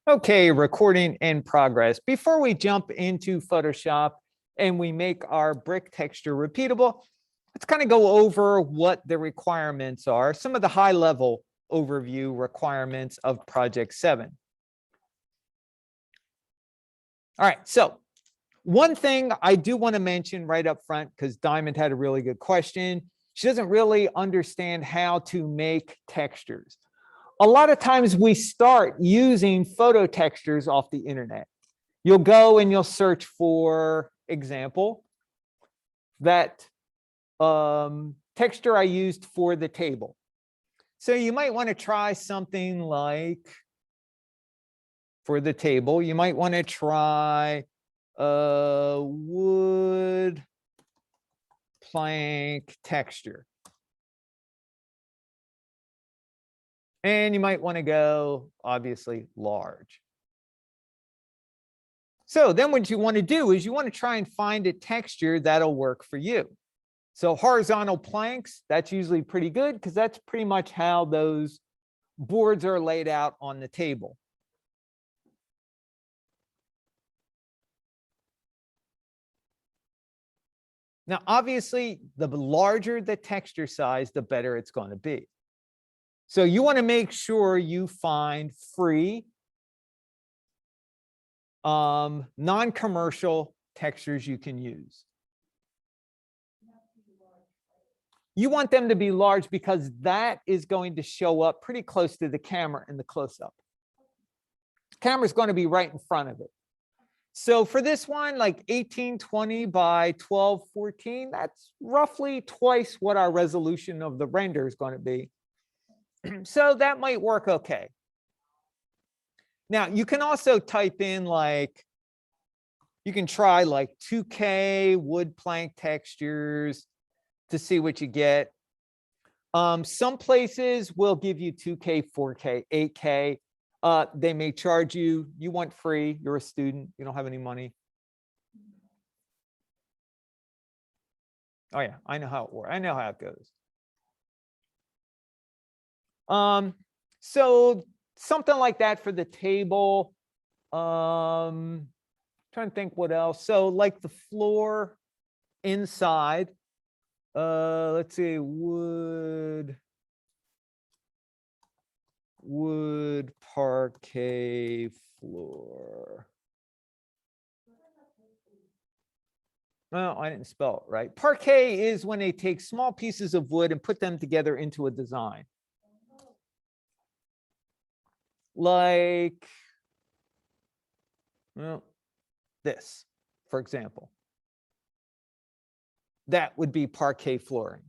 Okay, recording in progress. Before we jump into Photoshop and we make our brick texture repeatable, let's kind of go over what the requirements are, some of the high-level overview requirements of Project 7. All right, so one thing I do want to mention right up front, because Diamond had a really good question. She doesn't really understand how to make textures. A lot of times we start using photo textures off the internet. You'll go and you'll search for example, that texture I used for the table. So you might want to try something like for the table, you might want to try wood plank texture. And you might want to go, obviously, large. So then what you want to do is you want to try and find a texture that'll work for you. So horizontal planks, that's usually pretty good because that's pretty much how those boards are laid out on the table. Now, obviously, the larger the texture size, the better it's going to be. So you want to make sure you find free, non-commercial textures you can use. You want them to be large because that is going to show up pretty close to the camera in the close-up. Camera is going to be right in front of it. So for this one, like 1820 by 1214, that's roughly twice what our resolution of the render is going to be. So that might work okay. Now, you can also type in like, you can try like 2K wood plank textures to see what you get. Some places will give you 2K, 4K, 8K. They may charge you, you want free, you're a student, you don't have any money. Oh yeah, I know how it works. I know how it goes. So something like that for the table. Trying to think what else. So like the floor inside, let's see, wood parquet floor. No, I didn't spell it right. Parquet is when they take small pieces of wood and put them together into a design. Like, well, this, for example. That would be parquet flooring.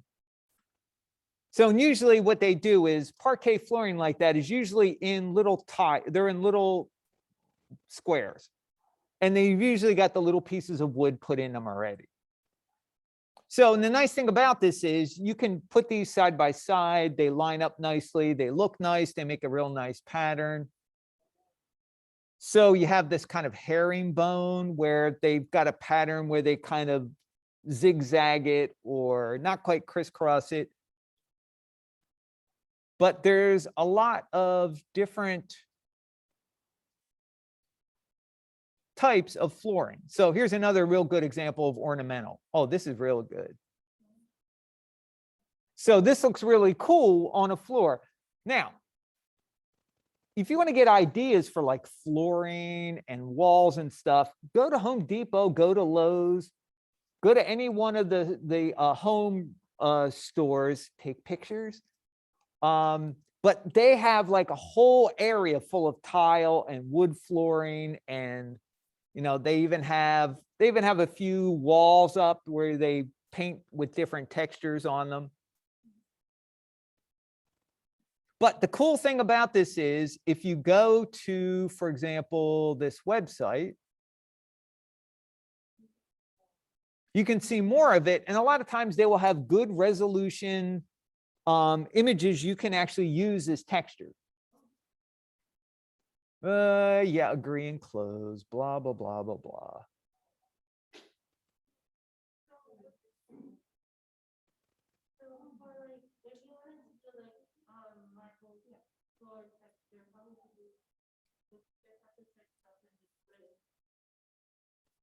So usually what they do is parquet flooring like that is usually in little they're in little squares. And they've usually got the little pieces of wood put in them already. So and the nice thing about this is you can put these side by side. They line up nicely. They look nice. They make a real nice pattern. So you have this kind of herringbone where they've got a pattern where they kind of zigzag it or not quite crisscross it. But there's a lot of different types of flooring. So here's another real good example of ornamental. Oh, this is real good. So this looks really cool on a floor. Now, if you want to get ideas for like flooring and walls and stuff, go to Home Depot, go to Lowe's, go to any one of the home stores, take pictures. But they have like a whole area full of tile and wood flooring, and you know they even have a few walls up where they paint with different textures on them. But the cool thing about this is if you go to, for example, this website, you can see more of it. And a lot of times they will have good resolution images you can actually use as texture. Yeah, agree and close, blah, blah, blah, blah, blah.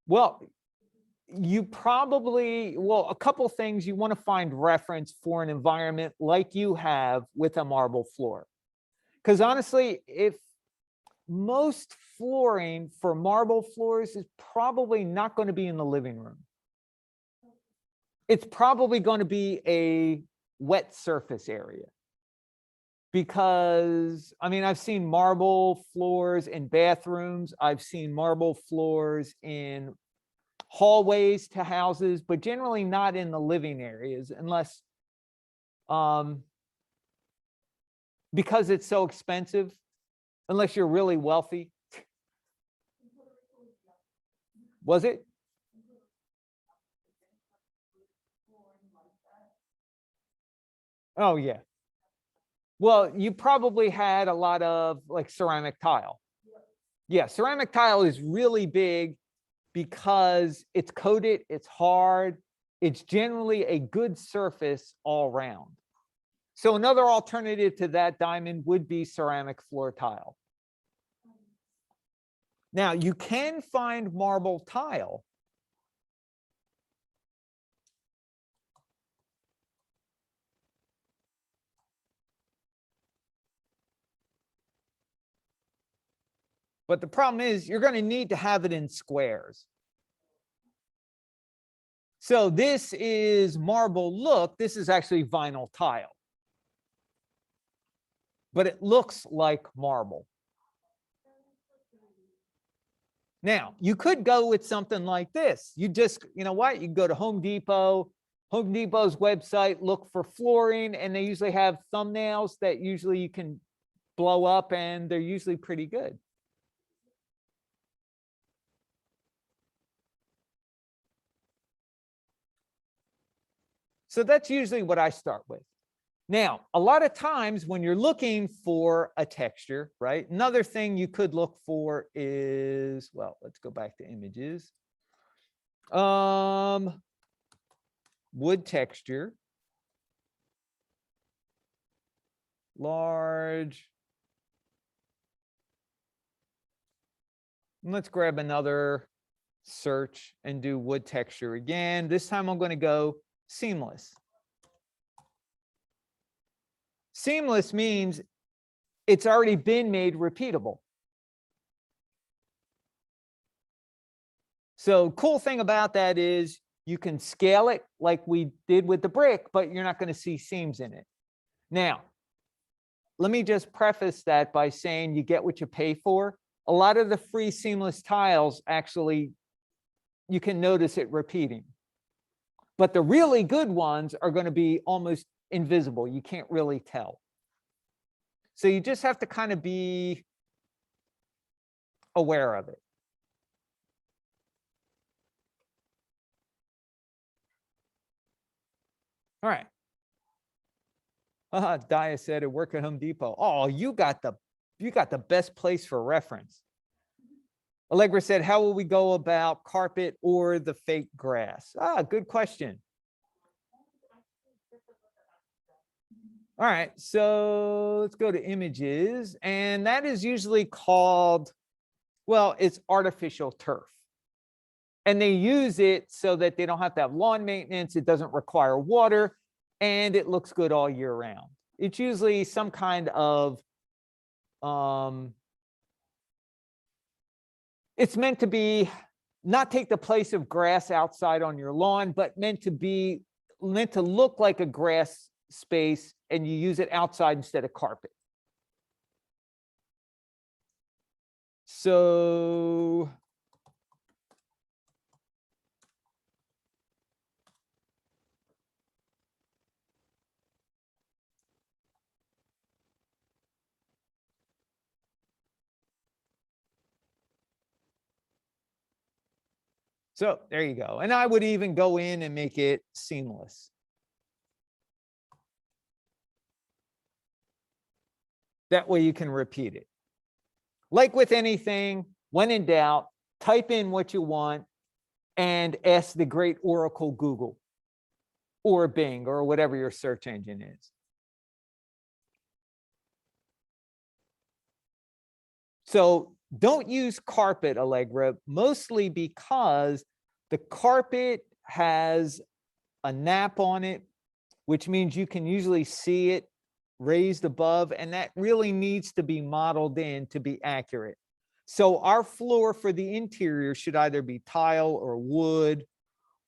Well, you probably, well, a couple things. You want to find reference for an environment like you have with a marble floor. Because honestly, if most flooring for marble floors is probably not going to be in the living room. It's probably going to be a wet surface area. Because, I mean, I've seen marble floors in bathrooms. I've seen marble floors in hallways to houses, but generally not in the living areas unless, because it's so expensive, unless you're really wealthy. Was it? Oh, yeah. Well, you probably had a lot of like ceramic tile. Yeah, ceramic tile is really big because it's coated, it's hard, it's generally a good surface all around. So another alternative to that diamond would be ceramic floor tile. Now, you can find marble tile. But the problem is you're going to need to have it in squares. So this is marble look. This is actually vinyl tile. But it looks like marble. Now, you could go with something like this. You just, you know what? You go to Home Depot, Home Depot's website, look for flooring, and they usually have thumbnails that usually you can blow up, and they're usually pretty good. So that's usually what I start with. Now, a lot of times when you're looking for a texture, right? Another thing you could look for is, well, let's go back to images. Wood texture. Large. Let's grab another search and do wood texture again. This time I'm going to go seamless. Seamless means it's already been made repeatable. So cool thing about that is you can scale it like we did with the brick, but you're not going to see seams in it. Now, let me just preface that by saying you get what you pay for. A lot of the free seamless tiles, actually, you can notice it repeating. But the really good ones are going to be almost invisible. You can't really tell. So you just have to kind of be aware of it. All right. Dia said it worked at Home Depot. Oh, you got the best place for reference. Allegra said, how will we go about carpet or the fake grass? Good question. All right, so let's go to images. And that is usually called, well, it's artificial turf. And they use it so that they don't have to have lawn maintenance. It doesn't require water, and it looks good all year round. It's usually some kind of, it's meant to be, not take the place of grass outside on your lawn, but meant to look like a grass space, and you use it outside instead of carpet. So there you go. And I would even go in and make it seamless. That way you can repeat it. Like with anything, when in doubt, type in what you want and ask the great Oracle Google or Bing or whatever your search engine is. So Don't use carpet, Allegra, mostly because the carpet has a nap on it, which means you can usually see it raised above, and that really needs to be modeled in to be accurate. So our floor for the interior should either be tile or wood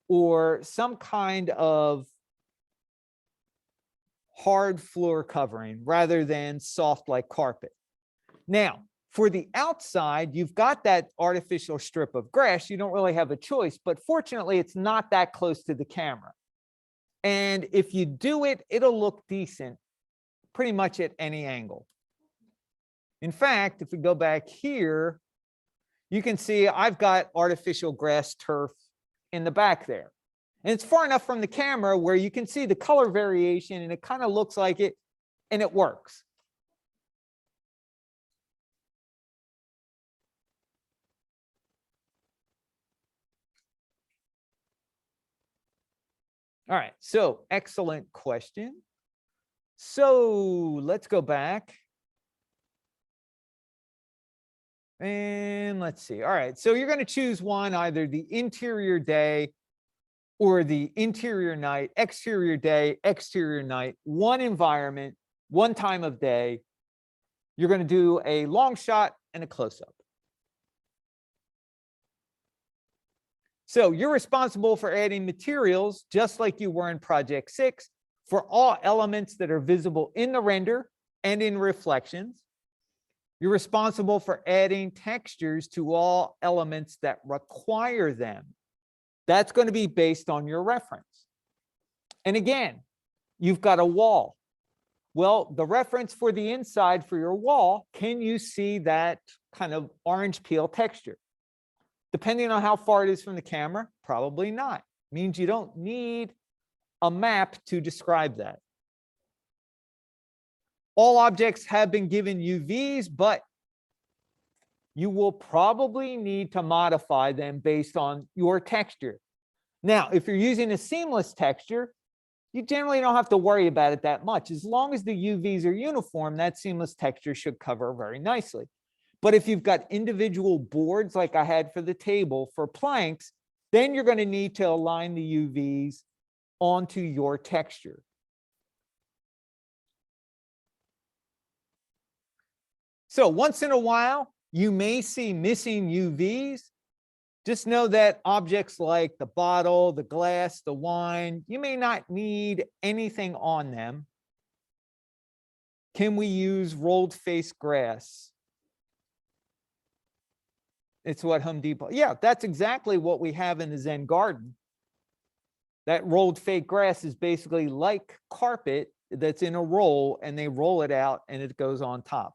or some kind of hard floor covering rather than soft like carpet. Now, for the outside, you've got that artificial strip of grass. You don't really have a choice, but fortunately, it's not that close to the camera. And if you do it, it'll look decent pretty much at any angle. In fact, if we go back here, you can see I've got artificial grass turf in the back there. And it's far enough from the camera where you can see the color variation and it kind of looks like it, and it works. All right, so excellent question. So let's go back. And let's see. All right, so you're going to choose one, either the interior day or the interior night, exterior day, exterior night, one environment, one time of day. You're going to do a long shot and a close-up. So you're responsible for adding materials, just like you were in Project 6, for all elements that are visible in the render and in reflections. You're responsible for adding textures to all elements that require them. That's going to be based on your reference. And again, you've got a wall. Well, the reference for the inside for your wall, can you see that kind of orange peel texture? Depending on how far it is from the camera, probably not. Means you don't need a map to describe that. All objects have been given UVs, but you will probably need to modify them based on your texture. Now, if you're using a seamless texture, you generally don't have to worry about it that much. As long as the UVs are uniform, that seamless texture should cover very nicely. But if you've got individual boards like I had for the table for planks, then you're going to need to align the UVs onto your texture. So once in a while, you may see missing UVs. Just know that objects like the bottle, the glass, the wine, you may not need anything on them. Can we use rolled face grass? It's what Home Depot. Yeah, that's exactly what we have in the Zen garden. That rolled fake grass is basically like carpet that's in a roll, and they roll it out and it goes on top.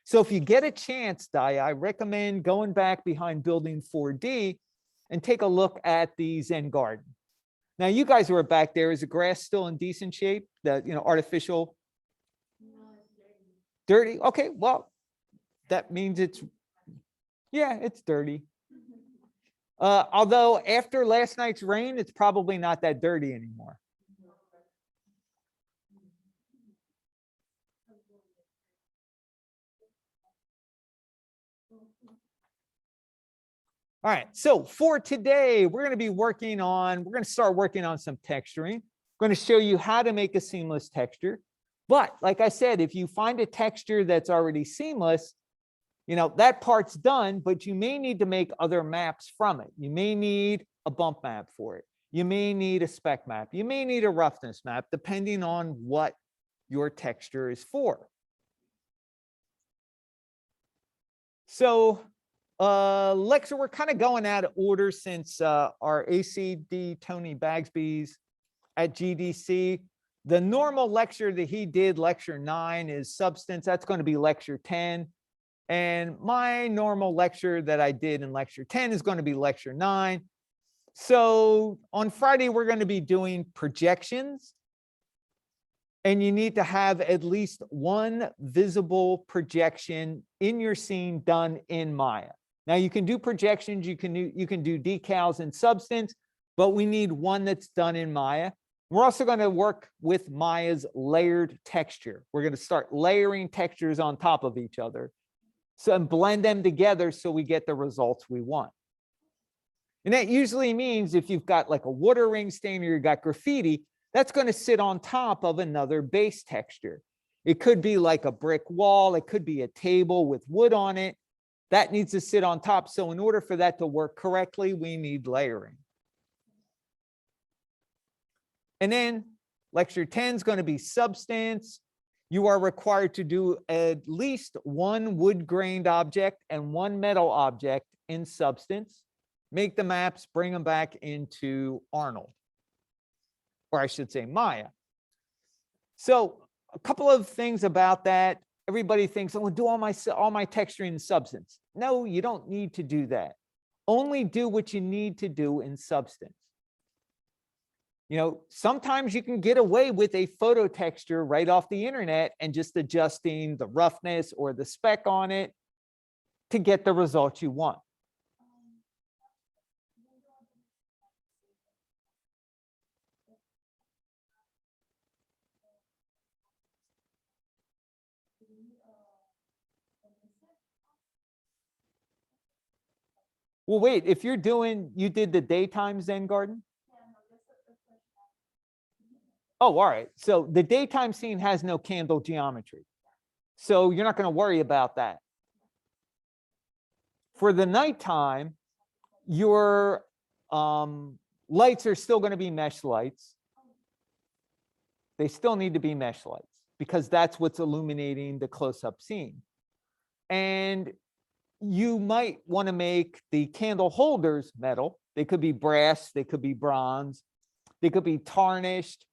So if you get a chance, Dai, I recommend going back behind building 4D and take a look at the Zen garden. Now, you guys who are back there, is the grass still in decent shape? The artificial? No, it's dirty. Dirty? Okay, well, that means it's, yeah, it's dirty. Although after last night's rain, it's probably not that dirty anymore. All right, so for today, we're going to start working on some texturing. I'm going to show you how to make a seamless texture. But like I said, if you find a texture that's already seamless, that part's done, but you may need to make other maps from it. You may need a bump map for it. You may need a spec map. You may need a roughness map, depending on what your texture is for. So lecture, we're kind of going out of order since our ACD Tony Bagsby's at GDC. The normal lecture that he did, lecture 9, is substance. That's going to be lecture 10. And my normal lecture that I did in lecture 10 is going to be lecture 9. So on Friday, we're going to be doing projections. And you need to have at least one visible projection in your scene done in Maya. Now you can do projections, you can do decals in Substance, but we need one that's done in Maya. We're also going to work with Maya's layered texture. We're going to start layering textures on top of each other. So, and blend them together so we get the results we want. And that usually means if you've got like a water ring stain or you've got graffiti, that's going to sit on top of another base texture. It could be like a brick wall. It could be a table with wood on it. That needs to sit on top. So in order for that to work correctly, we need layering. And then lecture 10 is going to be substance. You are required to do at least one wood-grained object and one metal object in substance. Make the maps, bring them back into Arnold, or I should say Maya. So a couple of things about that. Everybody thinks, oh, do all my texturing in substance. No, you don't need to do that. Only do what you need to do in substance. You know, sometimes you can get away with a photo texture right off the internet and just adjusting the roughness or the speck on it to get the result you want. Well, wait, if you're doing, you did the daytime Zen garden? Oh, all right. So the daytime scene has no candle geometry. So you're not going to worry about that. For the nighttime, your lights are still going to be mesh lights. They still need to be mesh lights because that's what's illuminating the close-up scene. And you might want to make the candle holders metal. They could be brass, they could be bronze, they could be tarnished.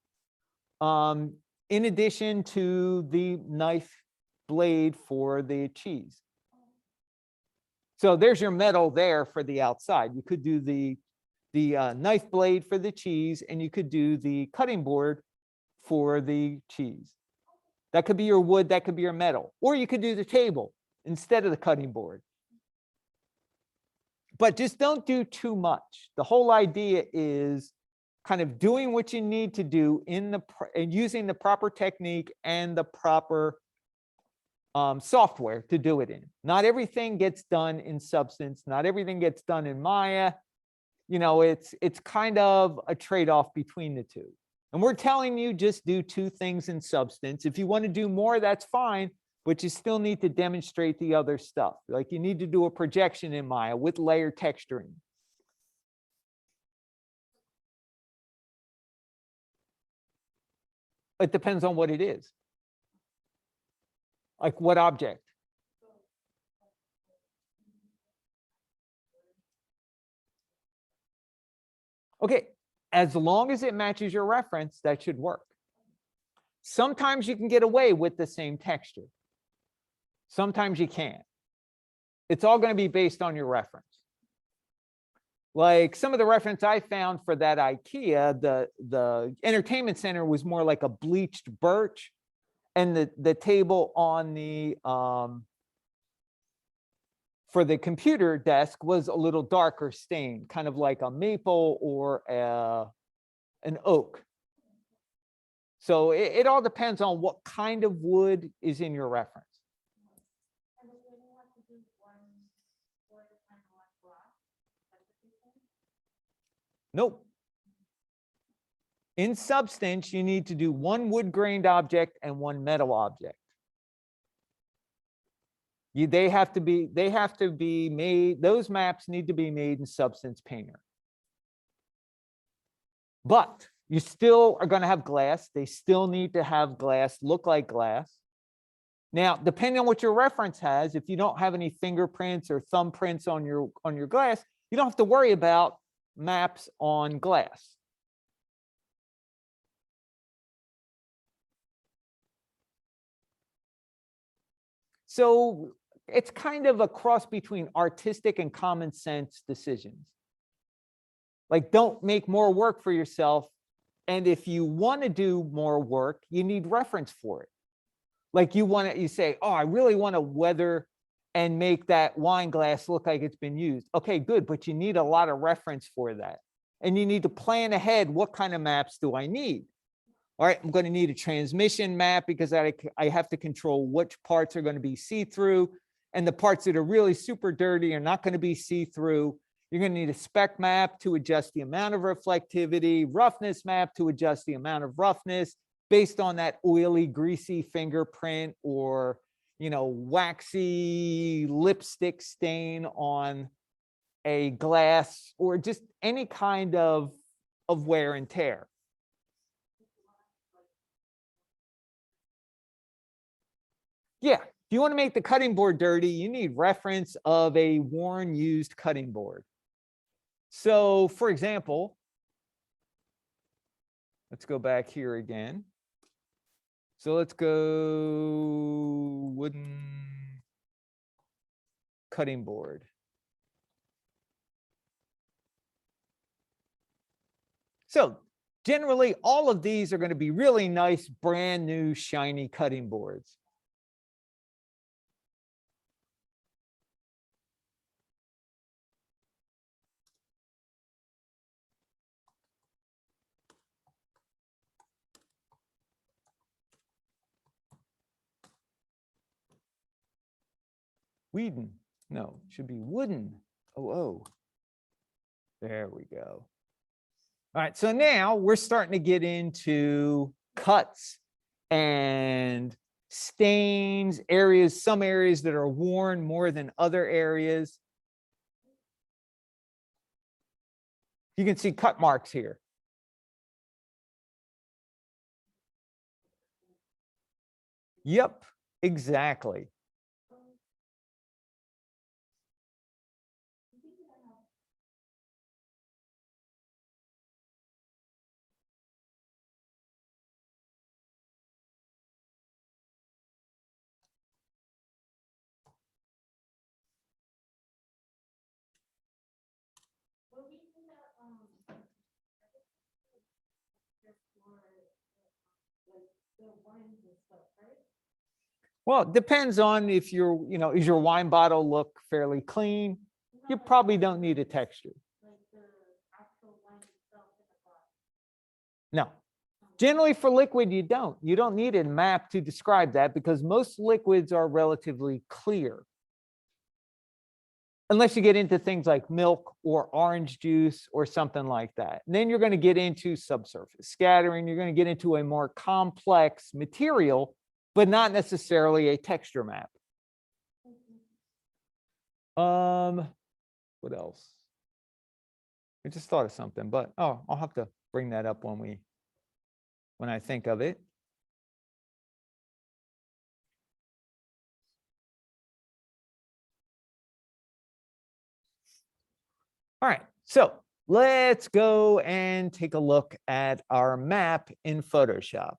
In addition to the knife blade for the cheese. So there's your metal there for the outside. You could do the knife blade for the cheese, and you could do the cutting board for the cheese. That could be your wood, that could be your metal. Or you could do the table instead of the cutting board. But just don't do too much. The whole idea is kind of doing what you need to do and using the proper technique and the proper software to do it in. Not everything gets done in substance. Not everything gets done in Maya. You know, it's kind of a trade-off between the two. And we're telling you just do two things in substance. If you want to do more, that's fine, but you still need to demonstrate the other stuff. Like you need to do a projection in Maya with layer texturing. It depends on what it is. Like what object? Okay, as long as it matches your reference, that should work. Sometimes you can get away with the same texture. Sometimes you can't. It's all going to be based on your reference. Like some of the reference I found for that IKEA, the entertainment center was more like a bleached birch, and the table on the for the computer desk was a little darker stained, kind of like a maple or an oak. So it all depends on what kind of wood is in your reference. Nope. In substance, you need to do one wood-grained object and one metal object. They have to be made, those maps need to be made in Substance Painter. But you still are going to have glass. They still need to have glass, look like glass. Now, depending on what your reference has, if you don't have any fingerprints or thumbprints on your glass, you don't have to worry about maps on glass. So it's kind of a cross between artistic and common sense decisions. Like, don't make more work for yourself. And if you want to do more work, you need reference for it. Like you say, oh, I really want to weather and make that wine glass look like it's been used. Okay, good, but you need a lot of reference for that. And you need to plan ahead, what kind of maps do I need? All right, I'm going to need a transmission map because I have to control which parts are going to be see-through And the parts that are really super dirty are not going to be see-through. You're going to need a spec map to adjust the amount of reflectivity, roughness map to adjust the amount of roughness based on that oily, greasy fingerprint or, you know, waxy lipstick stain on a glass or just any kind of wear and tear. Yeah, if you want to make the cutting board dirty, you need reference of a worn, used cutting board. So, for example, let's go back here again. So let's go wooden cutting board. So generally, all of these are going to be really nice, brand new, shiny cutting boards. Whedon. No, it should be wooden. Oh. There we go. All right, so now we're starting to get into cuts and stains, areas, some areas that are worn more than other areas. You can see cut marks here. Yep, exactly. Well, it depends on if you're, you know, is your wine bottle look fairly clean? You probably don't need a texture. No. Generally for liquid, you don't. You don't need a map to describe that because most liquids are relatively clear. Unless you get into things like milk or orange juice or something like that. And then you're going to get into subsurface scattering. You're going to get into a more complex material, but not necessarily a texture map. What else? I just thought of something, but I'll have to bring that up when I think of it. All right, so let's go and take a look at our map in Photoshop.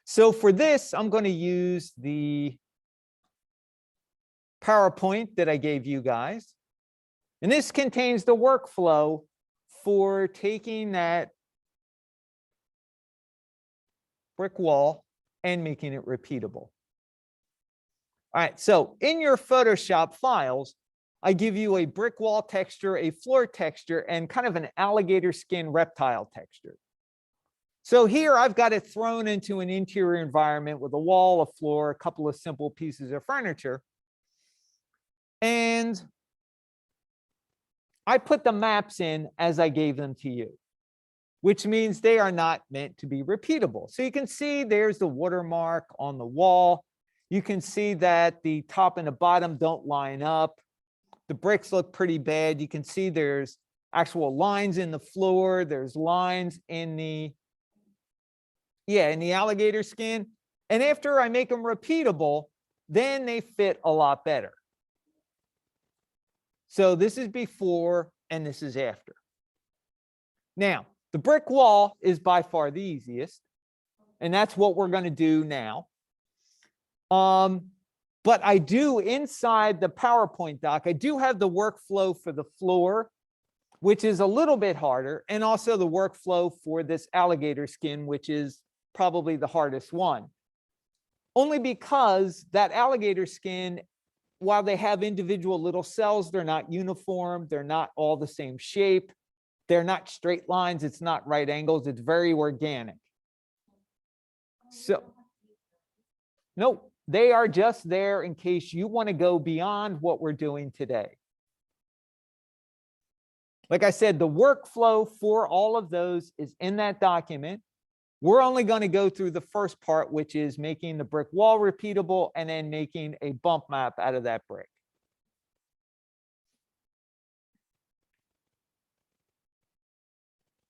So for this, I'm going to use the PowerPoint that I gave you guys. And this contains the workflow for taking that brick wall and making it repeatable. All right, so in your Photoshop files, I give you a brick wall texture, a floor texture, and kind of an alligator skin reptile texture. So here I've got it thrown into an interior environment with a wall, a floor, a couple of simple pieces of furniture. And I put the maps in as I gave them to you, which means they are not meant to be repeatable. So you can see there's the watermark on the wall. You can see that the top and the bottom don't line up. The bricks look pretty bad. You can see there's actual lines in the floor. There's lines in the, in the alligator skin. And after I make them repeatable, then they fit a lot better. So this is before and this is after. Now, the brick wall is by far the easiest. And that's what we're going to do now. But I do, inside the PowerPoint doc, I do have the workflow for the floor, which is a little bit harder, and also the workflow for this alligator skin, which is probably the hardest one. Only because that alligator skin, while they have individual little cells, they're not uniform, they're not all the same shape, they're not straight lines, it's not right angles, it's very organic. So, nope. They are just there in case you want to go beyond what we're doing today. Like I said, the workflow for all of those is in that document. We're only going to go through the first part, which is making the brick wall repeatable and then making a bump map out of that brick.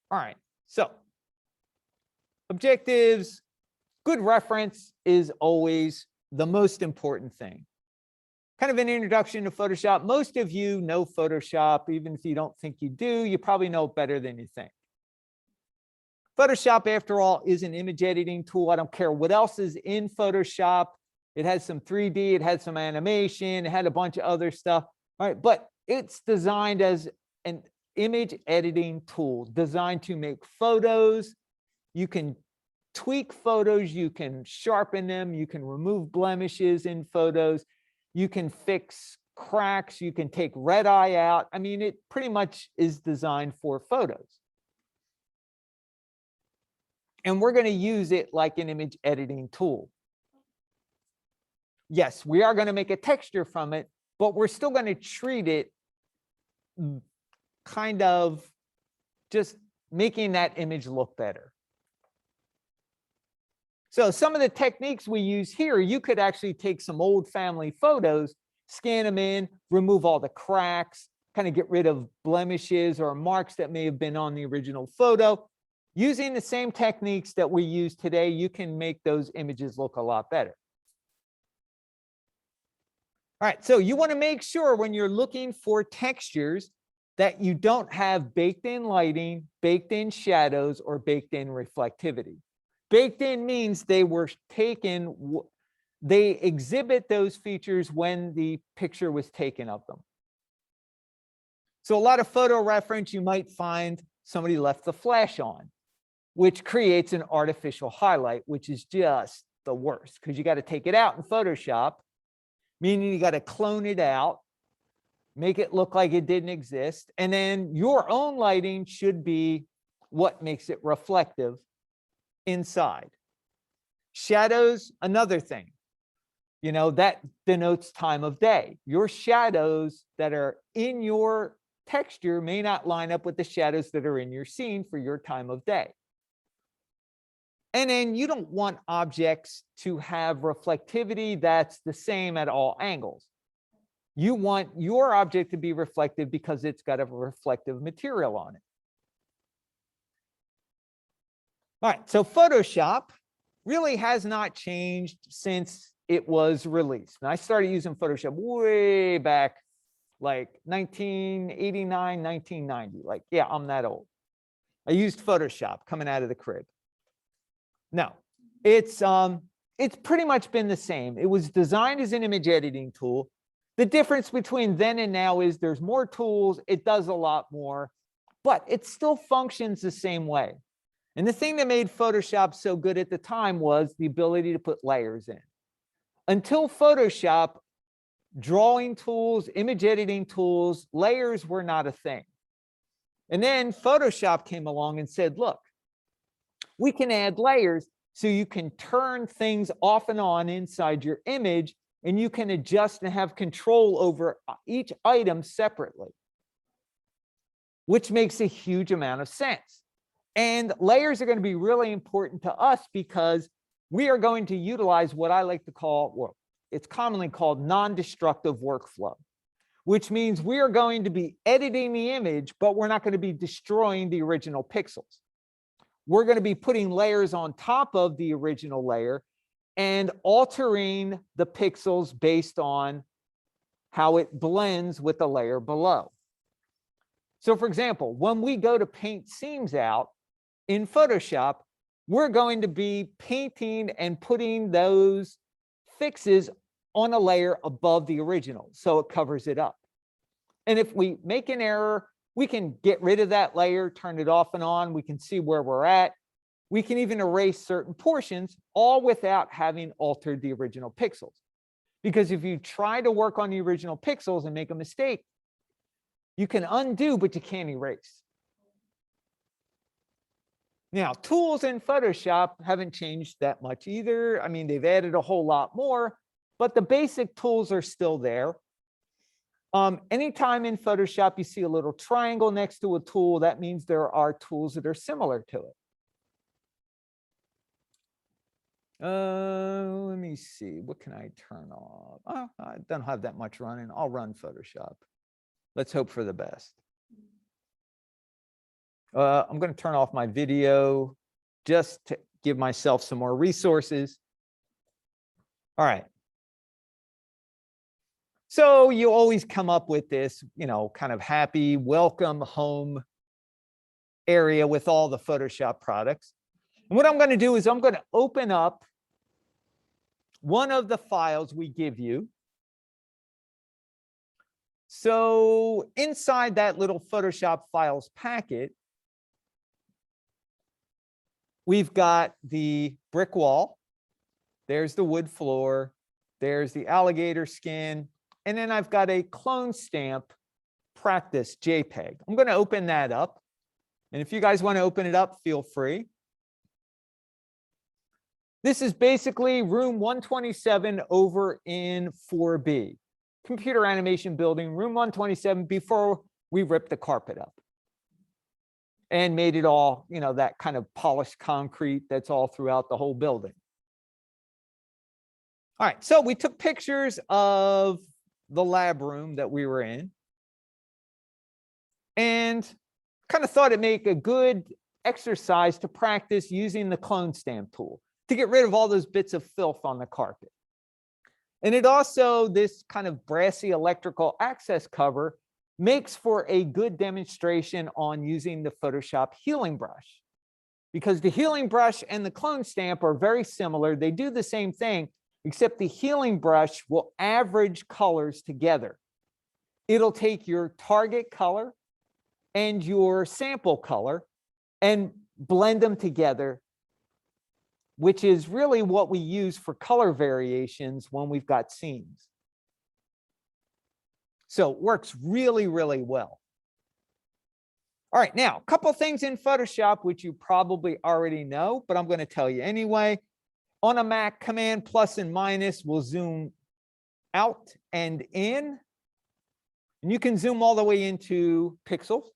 All right, so objectives, good reference is always the most important thing. Kind of an introduction to Photoshop. Most of you know Photoshop. Even if you don't think you do, you probably know it better than you think. Photoshop, after all, is an image editing tool. I don't care what else is in Photoshop. It has some 3D, it had some animation, it had a bunch of other stuff. All right, but it's designed as an image editing tool, designed to make photos. You can tweak photos, you can sharpen them, you can remove blemishes in photos, you can fix cracks, you can take red eye out. I mean, it pretty much is designed for photos. And we're going to use it like an image editing tool. Yes, we are going to make a texture from it, but we're still going to treat it kind of just making that image look better. So some of the techniques we use here, you could actually take some old family photos, scan them in, remove all the cracks, kind of get rid of blemishes or marks that may have been on the original photo. Using the same techniques that we use today, you can make those images look a lot better. All right, so you want to make sure when you're looking for textures that you don't have baked in lighting, baked in shadows, or baked in reflectivity. Baked in means they were taken, they exhibit those features when the picture was taken of them. So a lot of photo reference, you might find somebody left the flash on, which creates an artificial highlight, which is just the worst because you got to take it out in Photoshop, meaning you got to clone it out, make it look like it didn't exist. And then your own lighting should be what makes it reflective inside. Shadows, another thing, you know, that denotes time of day. Your shadows that are in your texture may not line up with the shadows that are in your scene for your time of day. And then you don't want objects to have reflectivity that's the same at all angles. You want your object to be reflective because it's got a reflective material on it. All right, so Photoshop really has not changed since it was released. And I started using Photoshop way back, like 1989, 1990. Like, yeah, I'm that old. I used Photoshop coming out of the crib. No, it's pretty much been the same. It was designed as an image editing tool. The difference between then and now is there's more tools, it does a lot more, but it still functions the same way. And the thing that made Photoshop so good at the time was the ability to put layers in. Until Photoshop, drawing tools, image editing tools, layers were not a thing. And then Photoshop came along and said, look, we can add layers so you can turn things off and on inside your image, and you can adjust and have control over each item separately, which makes a huge amount of sense. And layers are going to be really important to us because we are going to utilize what I like to call, well, it's commonly called non-destructive workflow, which means we are going to be editing the image, but we're not going to be destroying the original pixels. We're going to be putting layers on top of the original layer and altering the pixels based on how it blends with the layer below. So for example, when we go to paint seams out in Photoshop, we're going to be painting and putting those fixes on a layer above the original, so it covers it up. And if we make an error, we can get rid of that layer, turn it off and on. We can see where we're at. We can even erase certain portions, all without having altered the original pixels. Because if you try to work on the original pixels and make a mistake, you can undo, but you can't erase. Now, tools in Photoshop haven't changed that much either. I mean, they've added a whole lot more, but the basic tools are still there. Anytime in Photoshop you see a little triangle next to a tool, that means there are tools that are similar to it. Let me see. What can I turn off? Oh, I don't have that much running. I'll run Photoshop. Let's hope for the best. I'm going to turn off my video just to give myself some more resources. All right. So you always come up with this, kind of happy welcome home area with all the Photoshop products. And what I'm going to do is I'm going to open up one of the files we give you. So inside that little Photoshop files packet, we've got the brick wall. There's the wood floor. There's the alligator skin. And then I've got a clone stamp practice JPEG. I'm going to open that up. And if you guys want to open it up, feel free. This is basically room 127 over in 4B. Computer animation building, room 127, before we ripped the carpet up and made it all, that kind of polished concrete that's all throughout the whole building. All right, so we took pictures of the lab room that we were in and kind of thought it'd make a good exercise to practice using the clone stamp tool to get rid of all those bits of filth on the carpet. And it also, this kind of brassy electrical access cover makes for a good demonstration on using the Photoshop healing brush, because the healing brush and the clone stamp are very similar. They do the same thing, except the healing brush will average colors together. It'll take your target color and your sample color and blend them together, which is really what we use for color variations when we've got scenes. So it works really, really well. All right, now, a couple of things in Photoshop, which you probably already know, but I'm going to tell you anyway. On a Mac, Command plus and minus will zoom out and in. And you can zoom all the way into pixels.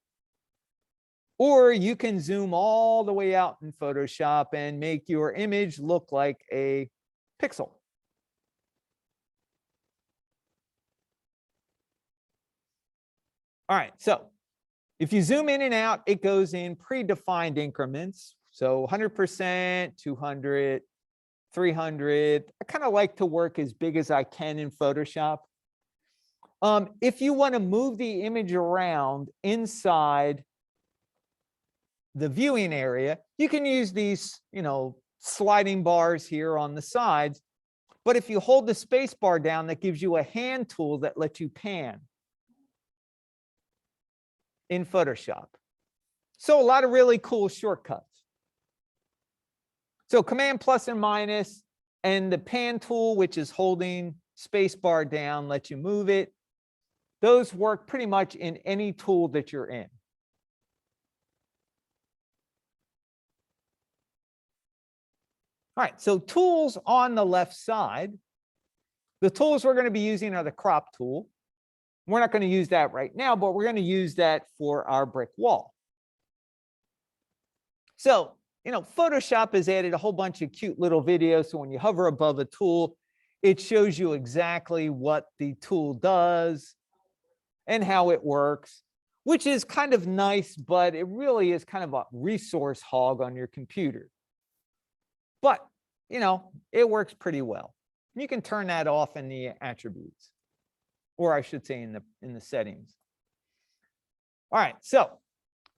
Or you can zoom all the way out in Photoshop and make your image look like a pixel. All right, so if you zoom in and out, it goes in predefined increments. So 100%, 200, 300. I kind of like to work as big as I can in Photoshop. If you want to move the image around inside the viewing area, you can use these, sliding bars here on the sides. But if you hold the space bar down, that gives you a hand tool that lets you pan in Photoshop. So a lot of really cool shortcuts. So Command plus and minus, and the pan tool, which is holding space bar down, lets you move it. Those work pretty much in any tool that you're in. All right, so tools on the left side. The tools we're going to be using are the crop tool. We're not going to use that right now, but we're going to use that for our brick wall. So, Photoshop has added a whole bunch of cute little videos. So when you hover above a tool, it shows you exactly what the tool does and how it works, which is kind of nice, but it really is kind of a resource hog on your computer. But, it works pretty well. You can turn that off in the attributes, or I should say in the settings. All right, so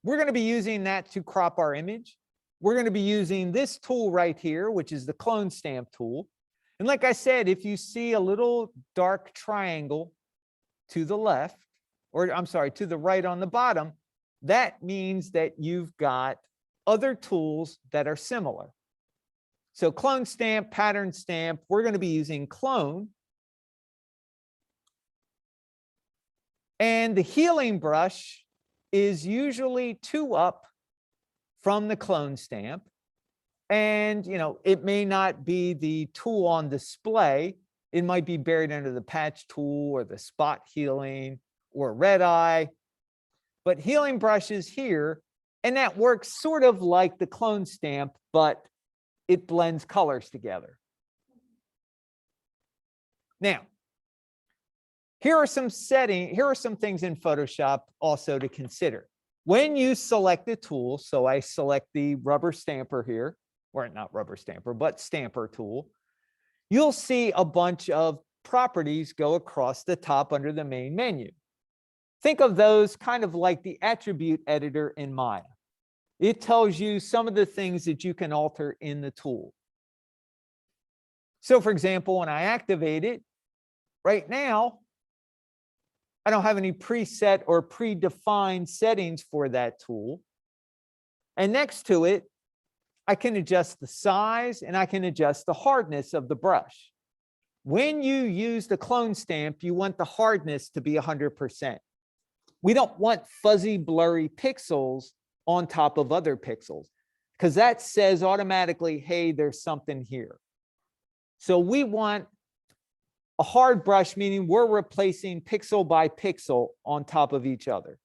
we're going to be using that to crop our image. We're going to be using this tool right here, which is the clone stamp tool. And like I said, if you see a little dark triangle to the left, or I'm sorry, to the right on the bottom, that means that you've got other tools that are similar. So clone stamp, pattern stamp, we're going to be using clone. And the healing brush is usually 2 up from the clone stamp. And, it may not be the tool on display, It might be buried under the patch tool or the spot healing or red eye. But healing brush is here, and that works sort of like the clone stamp, but it blends colors together. Now, here are some things in Photoshop also to consider. When you select a tool, so I select the rubber stamper here, or not rubber stamper, but stamper tool, you'll see a bunch of properties go across the top under the main menu. Think of those kind of like the attribute editor in Maya. It tells you some of the things that you can alter in the tool. So for example, when I activate it, right now, I don't have any preset or predefined settings for that tool. And next to it, I can adjust the size and I can adjust the hardness of the brush. When you use the clone stamp, you want the hardness to be 100%. We don't want fuzzy, blurry pixels on top of other pixels, because that says automatically, hey, there's something here. So we want a hard brush, meaning we're replacing pixel by pixel on top of each other.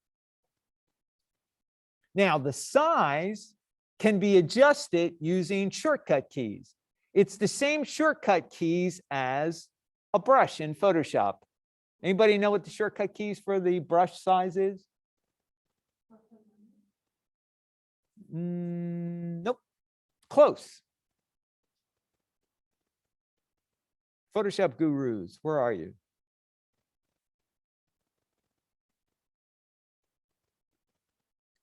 Now, the size can be adjusted using shortcut keys. It's the same shortcut keys as a brush in Photoshop. Anybody know what the shortcut keys for the brush size is? Nope. Close. Photoshop gurus, where are you?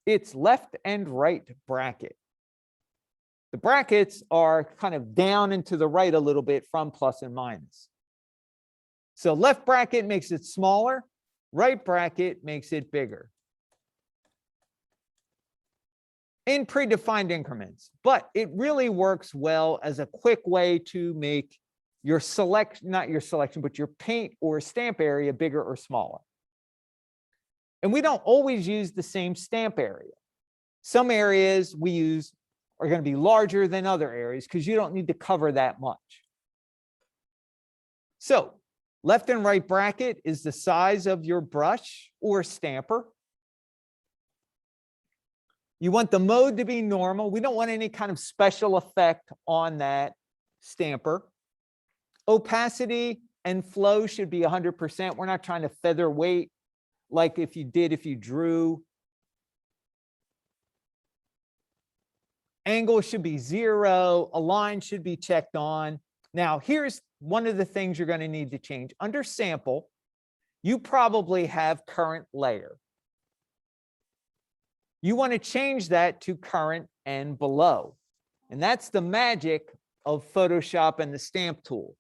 It's left and right bracket. The brackets are kind of down and to the right a little bit from plus and minus. So left bracket makes it smaller, right bracket makes it bigger. In predefined increments, but it really works well as a quick way to make your not your selection, but your paint or stamp area bigger or smaller. And we don't always use the same stamp area. Some areas we use are going to be larger than other areas because you don't need to cover that much. So left and right bracket is the size of your brush or stamper. You want the mode to be normal. We don't want any kind of special effect on that stamper. Opacity and flow should be 100%. We're not trying to feather weight like if you drew. Angle should be 0. Align should be checked on. Now, here's one of the things you're going to need to change. Under sample, you probably have current layer. You want to change that to current and below. And that's the magic of Photoshop and the stamp tool.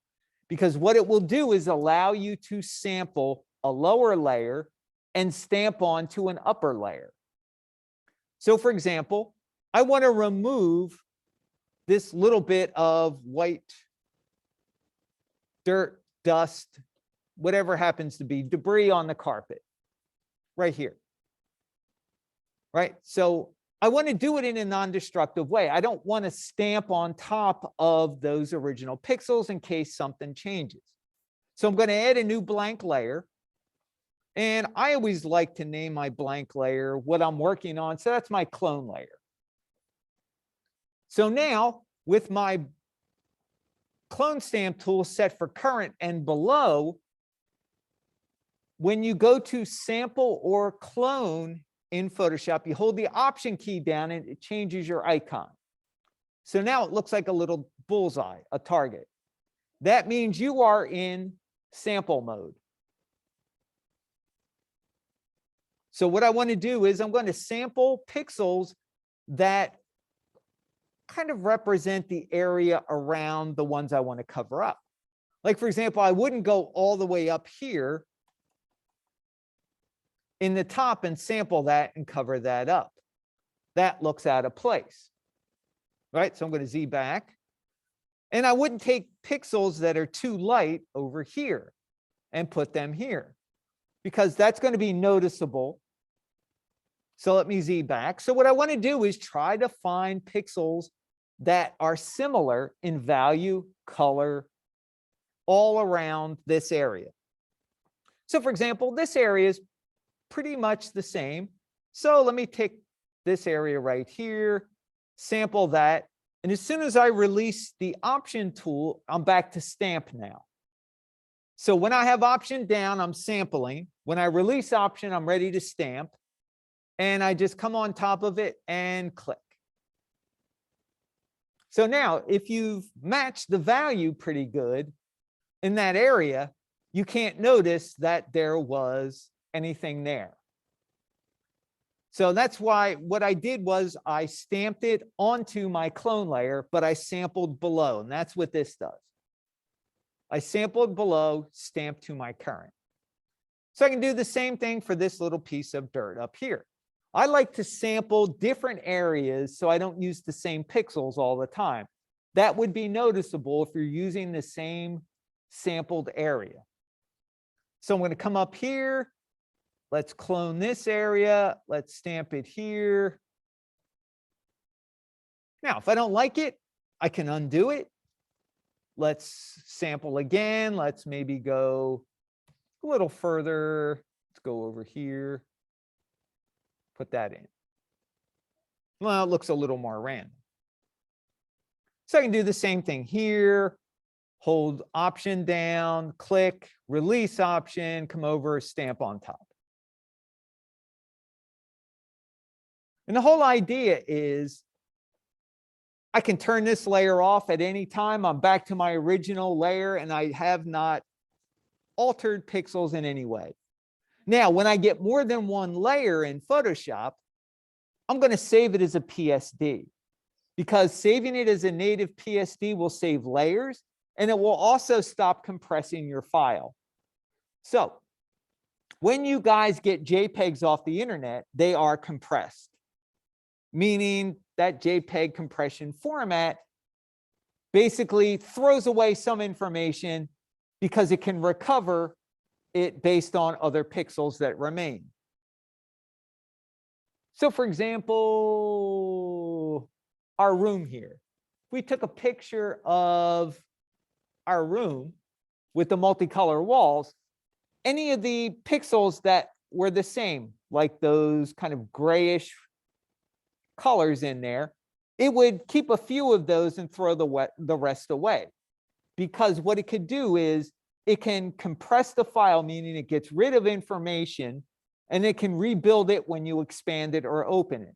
Because what it will do is allow you to sample a lower layer and stamp onto an upper layer. So for example, I want to remove this little bit of white dirt, dust, whatever happens to be, debris on the carpet right here. Right? So I want to do it in a non-destructive way. I don't want to stamp on top of those original pixels in case something changes. So I'm going to add a new blank layer. And I always like to name my blank layer what I'm working on. So that's my clone layer. So now with my clone stamp tool set for current and below, when you go to sample or clone in Photoshop, you hold the Option key down and it changes your icon. So now it looks like a little bullseye, a target. That means you are in sample mode. So what I want to do is I'm going to sample pixels that kind of represent the area around the ones I want to cover up. Like, for example, I wouldn't go all the way up here in the top and sample that and cover that up. That looks out of place, right? So I'm going to Z back. And I wouldn't take pixels that are too light over here and put them here because that's going to be noticeable. So let me Z back. So what I want to do is try to find pixels that are similar in value, color, all around this area. So for example, this area is pretty much the same. So let me take this area right here, sample that. And as soon as I release the option tool, I'm back to stamp now. So when I have option down, I'm sampling. When I release option, I'm ready to stamp. And I just come on top of it and click. So now, if you've matched the value pretty good in that area, you can't notice that there was anything there. So that's why what I did was I stamped it onto my clone layer, but I sampled below, and that's what this does. I sampled below, stamped to my current. So I can do the same thing for this little piece of dirt up here. I like to sample different areas so I don't use the same pixels all the time. That would be noticeable if you're using the same sampled area. So I'm going to come up here. Let's clone this area. Let's stamp it here. Now, if I don't like it, I can undo it. Let's sample again. Let's maybe go a little further. Let's go over here. Put that in. Well, it looks a little more random. So I can do the same thing here. Hold option down, click, release option, come over, stamp on top. And the whole idea is I can turn this layer off at any time. I'm back to my original layer and I have not altered pixels in any way. Now, when I get more than one layer in Photoshop, I'm going to save it as a PSD because saving it as a native PSD will save layers and it will also stop compressing your file. So when you guys get JPEGs off the internet, they are compressed, meaning that JPEG compression format basically throws away some information because it can recover it based on other pixels that remain. So for example, our room here. We took a picture of our room with the multicolor walls. Any of the pixels that were the same, like those kind of grayish colors in there, it would keep a few of those and throw the rest away. Because what it could do is it can compress the file, meaning it gets rid of information, and it can rebuild it when you expand it or open it.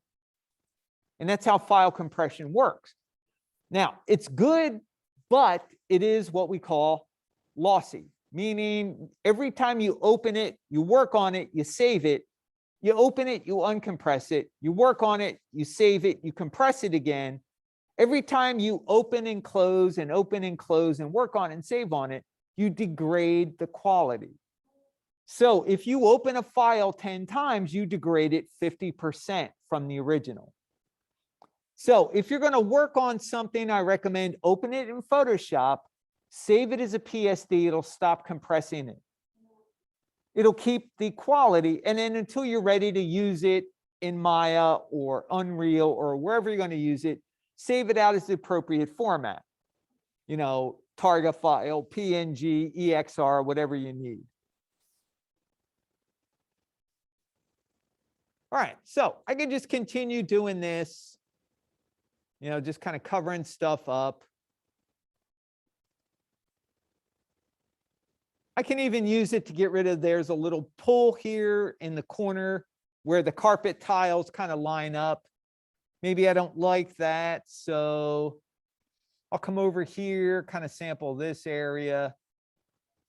And that's how file compression works. Now, it's good, but it is what we call lossy, meaning every time you open it, you work on it, you save it, you open it, you uncompress it, you work on it, you save it, you compress it again. Every time you open and close and open and close and work on it and save on it, you degrade the quality. So if you open a file 10 times, you degrade it 50% from the original. So if you're going to work on something, I recommend open it in Photoshop, save it as a PSD, it'll stop compressing it. It'll keep the quality, and then until you're ready to use it in Maya or Unreal or wherever you're going to use it, save it out as the appropriate format. You know, Targa file, PNG, EXR, whatever you need. All right, so I can just continue doing this, you know, just kind of covering stuff up. I can even use it to get rid of, there's a little pull here in the corner where the carpet tiles kind of line up. Maybe I don't like that, so I'll come over here, kind of sample this area,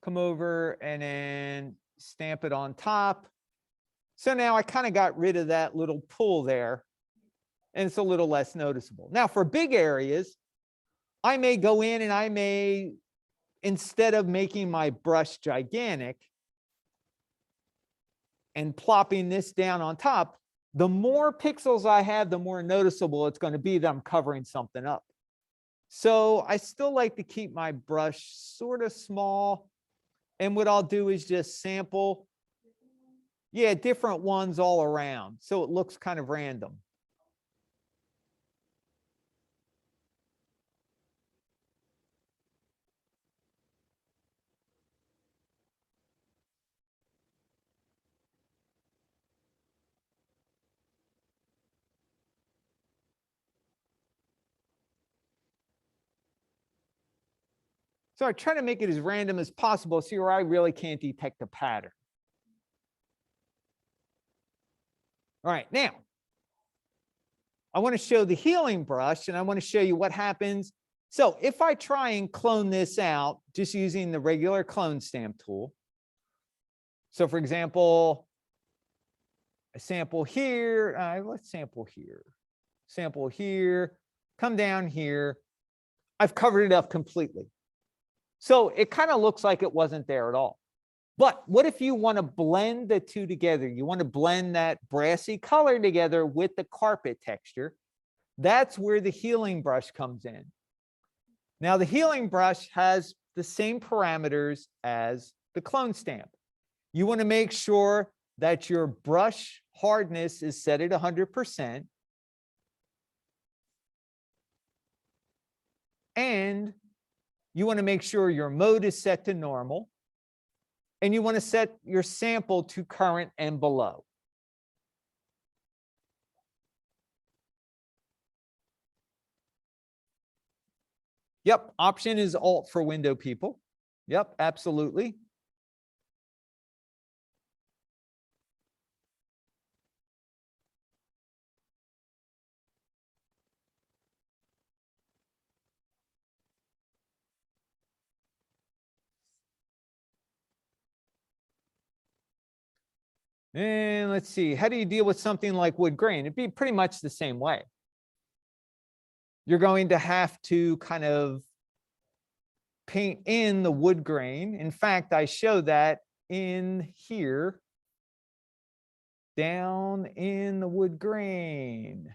come over and then stamp it on top. So now I kind of got rid of that little pull there, and it's a little less noticeable. Now for big areas, I may go in and I may, instead of making my brush gigantic and plopping this down on top, the more pixels I have, the more noticeable it's going to be that I'm covering something up. So I still like to keep my brush sort of small. And what I'll do is just sample, yeah, different ones all around. So it looks kind of random. So I try to make it as random as possible, so I really can't detect a pattern. All right, now I want to show the healing brush, and I want to show you what happens. So if I try and clone this out just using the regular clone stamp tool. So for example, a sample here, let's sample here, come down here. I've covered it up completely. So it kind of looks like it wasn't there at all. But what if you want to blend the two together? You want to blend that brassy color together with the carpet texture. That's where the healing brush comes in. Now, the healing brush has the same parameters as the clone stamp. You want to make sure that your brush hardness is set at 100%. And you want to make sure your mode is set to normal. And you want to set your sample to current and below. Yep, option is Alt for window people. Yep, absolutely. And let's see, how do you deal with something like wood grain? It'd be pretty much the same way. You're going to have to kind of paint in the wood grain. In fact, I show that in here, down in the wood grain,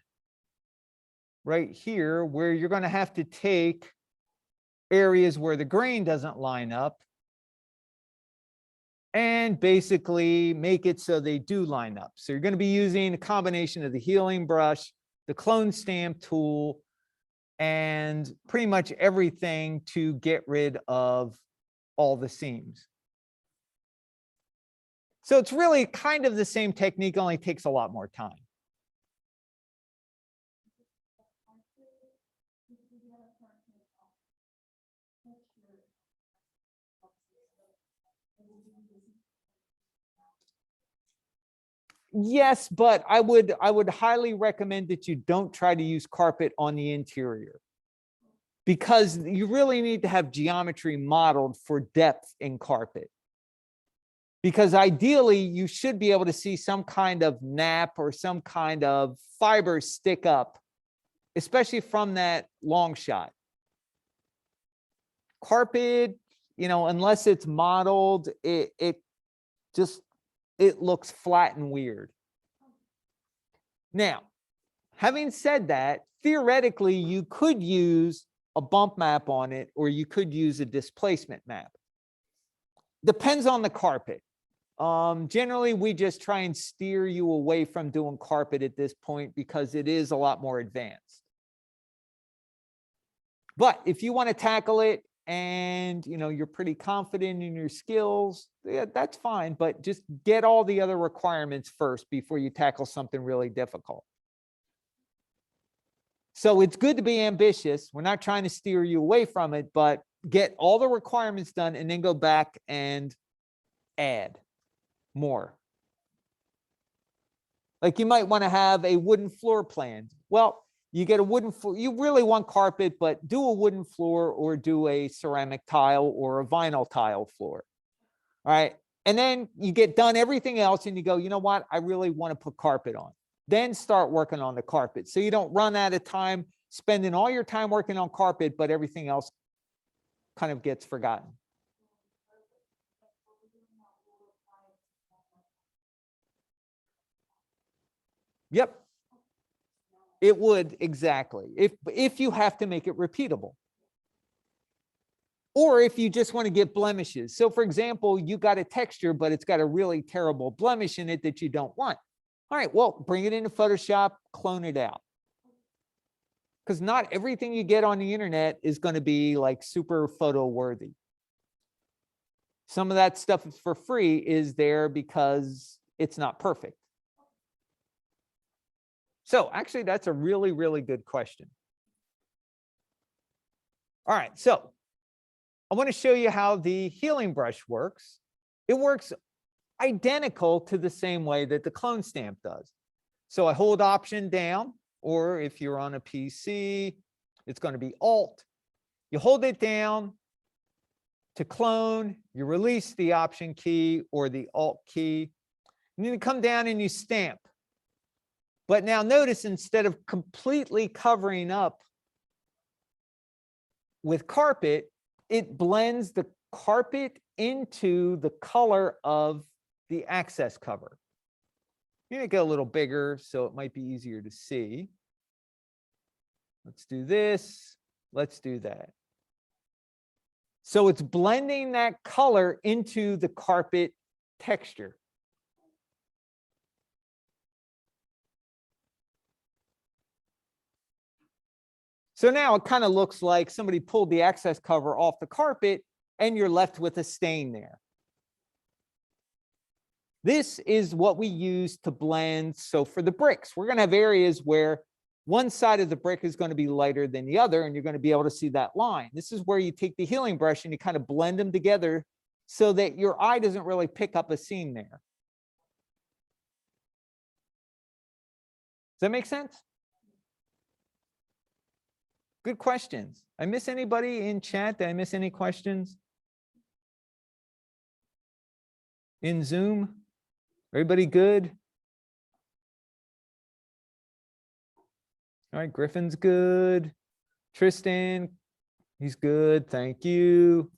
right here, where you're going to have to take areas where the grain doesn't line up and basically make it so they do line up. So you're going to be using a combination of the healing brush, the clone stamp tool, and pretty much everything to get rid of all the seams. So it's really kind of the same technique, only takes a lot more time. Yes, but I would highly recommend that you don't try to use carpet on the interior, because you really need to have geometry modeled for depth in carpet. Because ideally, you should be able to see some kind of nap or some kind of fiber stick up, especially from that long shot. Carpet, unless it's modeled, it looks flat and weird. Now, having said that, theoretically, you could use a bump map on it, or you could use a displacement map. Depends on the carpet. Generally, we just try and steer you away from doing carpet at this point because it is a lot more advanced. But if you want to tackle it and you're pretty confident in your skills, yeah, that's fine. But just get all the other requirements first before you tackle something really difficult. So it's good to be ambitious. We're not trying to steer you away from it, but get all the requirements done and then go back and add more. Like you might want to have a wooden floor plan. Well, you get a wooden floor. You really want carpet, but do a wooden floor or do a ceramic tile or a vinyl tile floor. All right. And then you get done everything else and you go, you know what? I really want to put carpet on. Then start working on the carpet. So you don't run out of time spending all your time working on carpet, but everything else kind of gets forgotten. Yep. It would, exactly. If you have to make it repeatable. Or if you just want to get blemishes. So for example, you got a texture, but it's got a really terrible blemish in it that you don't want. All right, well, bring it into Photoshop, clone it out. Because not everything you get on the internet is going to be like super photo worthy. Some of that stuff for free is there because it's not perfect. So actually, that's a really, really good question. All right, so I want to show you how the healing brush works. It works identical to the same way that the clone stamp does. So I hold Option down, or if you're on a PC, it's going to be Alt. You hold it down to clone, you release the Option key or the Alt key, and then you come down and you stamp. But now notice, instead of completely covering up with carpet, it blends the carpet into the color of the access cover. You make it a little bigger so it might be easier to see. Let's do this. Let's do that. So it's blending that color into the carpet texture. So now it kind of looks like somebody pulled the access cover off the carpet and you're left with a stain there. This is what we use to blend. So for the bricks, we're going to have areas where one side of the brick is going to be lighter than the other, and you're going to be able to see that line. This is where you take the healing brush and you kind of blend them together so that your eye doesn't really pick up a seam there. Does that make sense? Good questions. I miss anybody in chat? Did I miss any questions? In Zoom? Everybody good? All right, Griffin's good. Tristan, he's good. Thank you.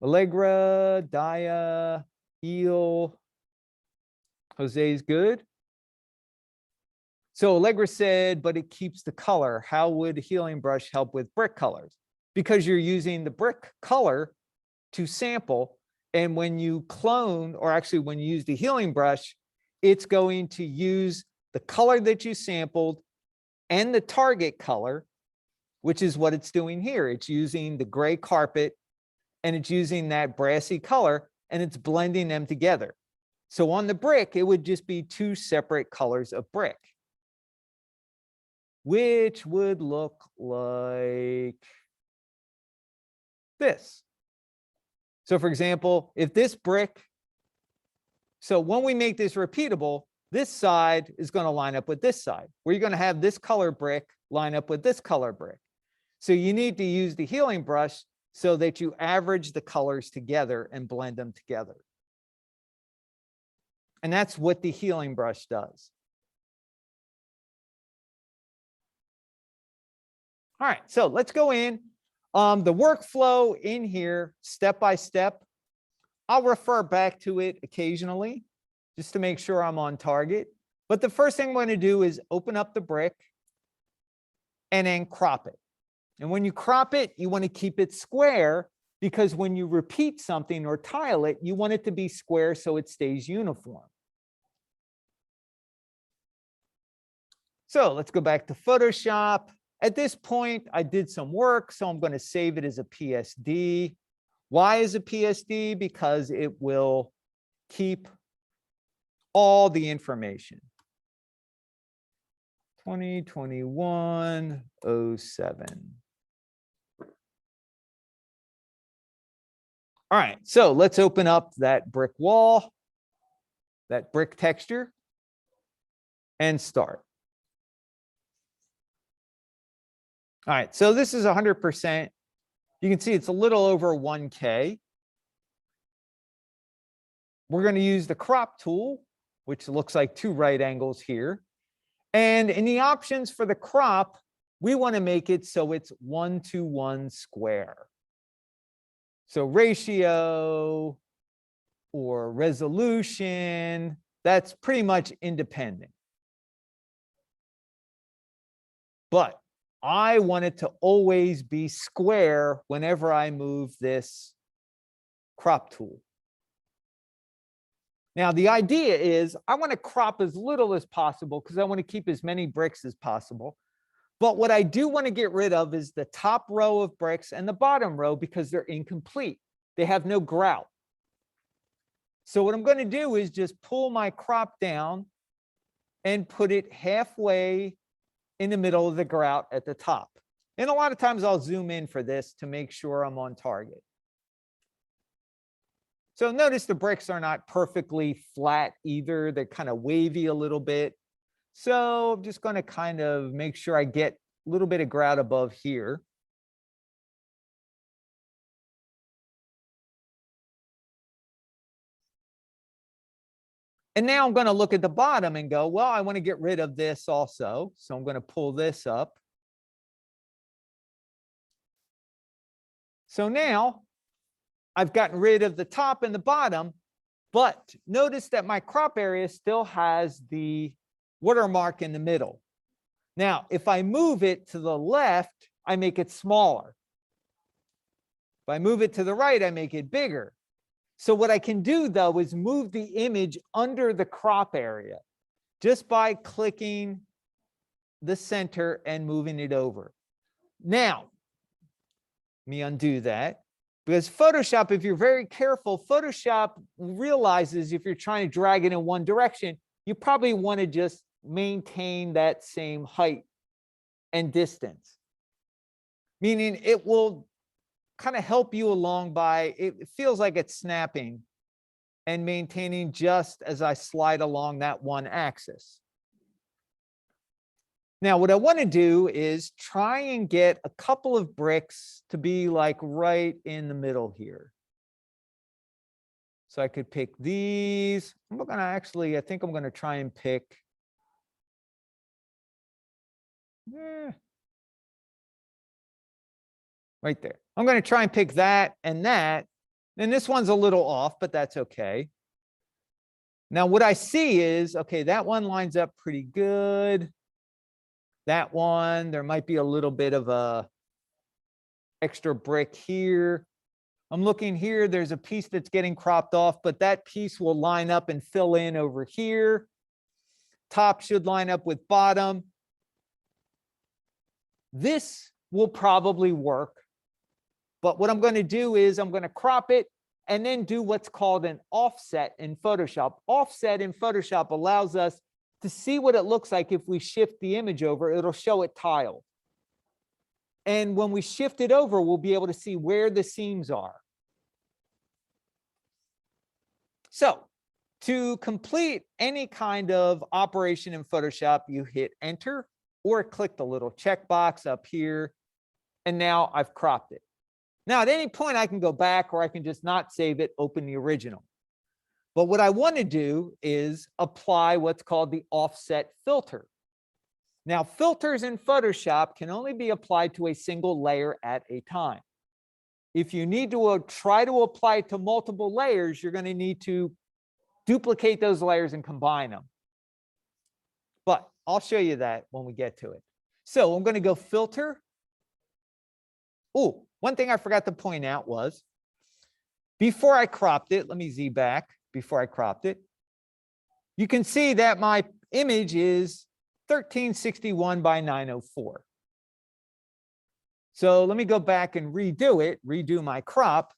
Allegra, Daya, Eel. Jose's good. So Allegra said, but it keeps the color. How would a healing brush help with brick colors? Because you're using the brick color to sample. And when you clone, or actually when you use the healing brush, it's going to use the color that you sampled and the target color, which is what it's doing here. It's using the gray carpet and it's using that brassy color and it's blending them together. So on the brick, it would just be two separate colors of brick, which would look like this. So for example, if this brick, so when we make this repeatable, this side is going to line up with this side, where you're going to have this color brick line up with this color brick. So you need to use the healing brush so that you average the colors together and blend them together. And that's what the healing brush does. All right, so let's go in. The workflow in here, step by step, I'll refer back to it occasionally just to make sure I'm on target. But the first thing I'm going to do is open up the brick and then crop it. And when you crop it, you want to keep it square, because when you repeat something or tile it, you want it to be square so it stays uniform. So let's go back to Photoshop. At this point, I did some work, so I'm going to save it as a PSD. Why is a PSD? Because it will keep all the information. 2021-07. All right, so let's open up that brick wall, that brick texture, and start. All right, so this is 100%. You can see it's a little over 1K. We're going to use the crop tool, which looks like two right angles here. And in the options for the crop, we want to make it so it's 1:1 square. So ratio or resolution, that's pretty much independent. But I want it to always be square whenever I move this crop tool. Now, the idea is I want to crop as little as possible because I want to keep as many bricks as possible. But what I do want to get rid of is the top row of bricks and the bottom row because they're incomplete. They have no grout. So what I'm going to do is just pull my crop down and put it halfway in the middle of the grout at the top. And a lot of times I'll zoom in for this to make sure I'm on target. So notice the bricks are not perfectly flat either. They're kind of wavy a little bit. So I'm just going to kind of make sure I get a little bit of grout above here. And now I'm going to look at the bottom and go, well, I want to get rid of this also. So I'm going to pull this up. So now I've gotten rid of the top and the bottom, but notice that my crop area still has the watermark in the middle. Now, if I move it to the left, I make it smaller. If I move it to the right, I make it bigger. So what I can do, though, is move the image under the crop area just by clicking the center and moving it over. Now, let me undo that. Because Photoshop, if you're very careful, Photoshop realizes if you're trying to drag it in one direction, you probably want to just maintain that same height and distance. Meaning it will kind of help you along by, it feels like it's snapping and maintaining just as I slide along that one axis. Now, what I want to do is try and get a couple of bricks to be like right in the middle here. So I could pick these. I'm going to actually, I think I'm going to try and pick. Right there. I'm going to try and pick that and that. And this one's a little off, but that's okay. Now, what I see is, okay, that one lines up pretty good. That one, there might be a little bit of a extra brick here. I'm looking here, there's a piece that's getting cropped off, but that piece will line up and fill in over here. Top should line up with bottom. This will probably work. But what I'm going to do is I'm going to crop it and then do what's called an offset in Photoshop. Offset in Photoshop allows us to see what it looks like if we shift the image over. It'll show it tiled. And when we shift it over, we'll be able to see where the seams are. So to complete any kind of operation in Photoshop, you hit enter or click the little checkbox up here. And now I've cropped it. Now, at any point, I can go back or I can just not save it, open the original. But what I want to do is apply what's called the offset filter. Now, filters in Photoshop can only be applied to a single layer at a time. If you need to try to apply it to multiple layers, you're going to need to duplicate those layers and combine them. But I'll show you that when we get to it. So I'm going to go filter. Oh, one thing I forgot to point out was before I cropped it, let me Z back before I cropped it. You can see that my image is 1361 by 904. So let me go back and redo it, redo my crop.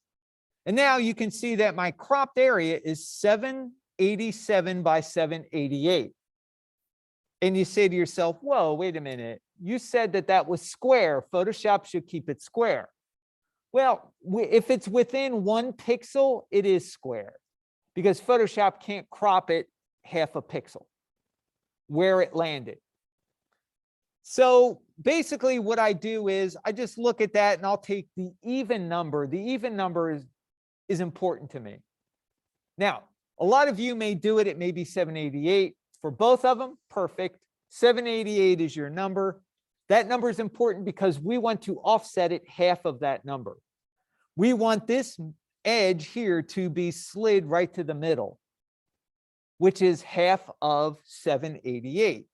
And now you can see that my cropped area is 787 by 788. And you say to yourself, whoa, wait a minute. You said that that was square. Photoshop should keep it square. Well, if it's within 1 pixel, it is square because Photoshop can't crop it half a pixel where it landed. So basically what I do is I just look at that and I'll take the even number. The even number is important to me. Now, a lot of you may do it. It may be 788. For both of them, perfect. 788 is your number. That number is important because we want to offset it half of that number. We want this edge here to be slid right to the middle, which is half of 788.